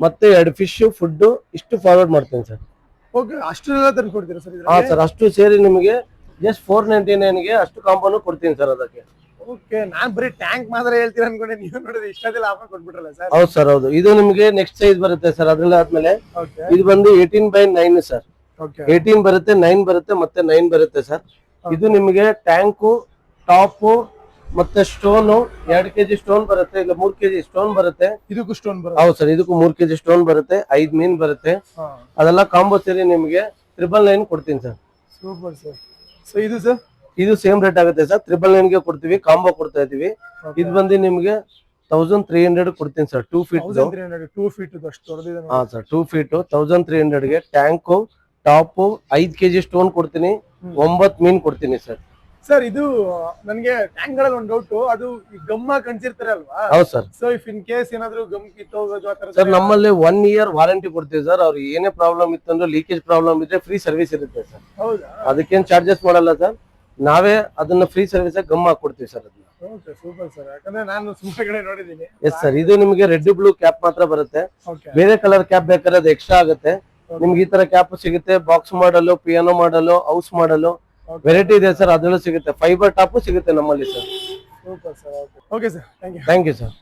ಮತ್ತೆ 2 ಫಿಶ್ ಫುಡ್ ಇಷ್ಟು ಫಾರ್ವರ್ಡ್ ಮಾಡ್ತೇನೆ ಸರ್.
ಓಕೆ, ಅಷ್ಟೆಲ್ಲ ತಂದು ಕೊಡ್ತೀರಾ ಸರ್?
ಹಾ ಸರ್, ಅಷ್ಟು ಸೇರಿ ನಿಮಗೆ ಜಸ್ಟ್ 499 ಗೆ ಅಷ್ಟು ಕಾಂಬೋನು ಕೊಡ್ತೀನಿ ಸರ್ ಅದಕ್ಕೆ.
ಓಕೆ, ನಾನ್ ಬರೀ ಟ್ಯಾಂಕ್ ಮಾತ್ರ ಹೇಳ್ತೀರಾ ಅನ್ಕೊಂಡೆ, ನೀವು ನೋಡಿದ್ರೆ ಇಷ್ಟದೆಲ್ಲ ಆಫರ್ ಕೊಟ್ಬಿಟ್ರಲ್ಲ ಸರ್.
ಹೌದು ಸರ್, ಹೌದು. ಇದು ನಿಮಗೆ ನೆಕ್ಸ್ಟ್ ಸೈಜ್ ಬರುತ್ತೆ ಸರ್. ಅದ್ರಲ್ಲಿ ಆದ್ಮೇಲೆ ಇದು ಬಂದು 18/9 ಸರ್. 18 ಬರುತ್ತೆ, 9 ಬರುತ್ತೆ, ಮತ್ತೆ 9 ಬರುತ್ತೆ ಸರ್. ಇದು ನಿಮಗೆ ಟ್ಯಾಂಕು, ಟಾಪ್ ಮತ್ತೆ ಸ್ಟೋನು 2 kg ಸ್ಟೋನ್ ಬರುತ್ತೆ. ಇಲ್ಲ 3 kg ಸ್ಟೋನ್ ಬರುತ್ತೆ.
ಇದಕ್ಕೂ ಸ್ಟೋನ್ ಬರುತ್ತೆ?
ಹೌದು ಸರ್, ಇದಕ್ಕೂ 3 kg ಸ್ಟೋನ್ ಬರುತ್ತೆ. 5 ಮೀನ್ ಬರುತ್ತೆ. ಅದೆಲ್ಲ ಕಾಂಬೋ ಸೇರಿ ನಿಮಗೆ 999 ಕೊಡ್ತೀನಿ ಸರ್.
Super sir. ಸೊ ಇದು ಸರ್?
ಇದು ಸೇಮ್ ರೇಟ್ ಆಗುತ್ತೆ ಸರ್. 999 ಗೆ ಕೊಡ್ತೀವಿ, ಕಾಂಬೋ ಕೊಡ್ತಾ ಇದೀವಿ. ಇದು ಬಂದು ನಿಮಗೆ 1300 ಕೊಡ್ತೀನಿ ಸರ್. 2 ಫೀಟ್
1300 2 ಫೀಟ್ ಅಷ್ಟು ದೊಡ್ಡದಿದೆ ನೋಡಿ.
ಹಾ ಸರ್, 2 ಫೀಟ್ 1300ಗೆ ಟ್ಯಾಂಕು ಟಾಪ್ 5 kg ಸ್ಟೋನ್ ಕೊಡ್ತೀನಿ, 9 ಮೀನ್ ಕೊಡ್ತೀನಿ ಸರ್.
ಸರ್ ಇದು ನನ್ಗೆ ಟ್ಯಾಂಕ್ ಗಳಲ್ಲಿ ಒಂದು ಡೌಟ್, ಅದು ಈ ಗಮ್ ಕಣ್ಸಿರ್ತಾರೆ ಅಲ್ವಾ?
ಹೌದು sir.
So if in case ಏನಾದ್ರು ಗಮ್ ಕಿತ್ತೋಗೋದು ಆ ತರ
ಸರ್ ನಮ್ಮಲ್ಲಿ 1 year ವಾರಂಟಿ ಕೊಡ್ತೀವಿ ಸರ್. ಅವ್ರಿಗೆ ಏನೇ ಪ್ರಾಬ್ಲಮ್ ಇತ್ತಂದ್ರೆ, ಲೀಕೇಜ್ ಪ್ರಾಬ್ಲಮ್ ಇದ್ರೆ ಫ್ರೀ ಸರ್ವಿಸ್ ಇರುತ್ತೆ ಸರ್.
ಹೌದಾ?
ಅದಕ್ಕೇನ್ ಚಾರ್ಜಸ್ ಮಾಡಲ್ಲ ಸರ್, ನಾವೇ ಅದನ್ನ ಫ್ರೀ ಸರ್ವಿಸ್ ಗಮ್ ಹಾಕೊಡ್ತೀವಿ ಸರ್ ಅದನ್ನ.
ಓಕೆ ಸೂಪರ್ ಸರ್, ಯಾಕಂದ್ರೆ ನಾನು ಸುಮ್ಮನೆ ಕಡೆ ನೋಡಿದೀನಿ.
ಎಸ್ ಸರ್, ಇದು ನಿಮಗೆ ರೆಡ್ ಬ್ಲೂ ಕ್ಯಾಪ್ ಮಾತ್ರ ಬರುತ್ತೆ.
ಓಕೆ
ಬೇರೆ ಕಲರ್ ಕ್ಯಾಪ್ ಬೇಕಾದ್ರೆ ಅದು ಎಕ್ಸ್ಟ್ರಾ ಆಗುತ್ತೆ. ನಿಮ್ಗೆ ಈ ತರ ಕ್ಯಾಪ್ ಸಿಗುತ್ತೆ, ಬಾಕ್ಸ್ ಮಾಡಲು, ಪಿಯಾನೋ ಮಾಡಲು, ಹೌಸ್ ಮಾಡಲು, ವೆರೈಟಿ ಇದೆ ಸರ್. ಅದ್ರಲ್ಲೂ ಸಿಗುತ್ತೆ. ಫೈಬರ್ ಟಾಪು ಸಿಗುತ್ತೆ ನಮ್ಮಲ್ಲಿ sir.
Super sir. Okay sir, thank you.
Thank you sir.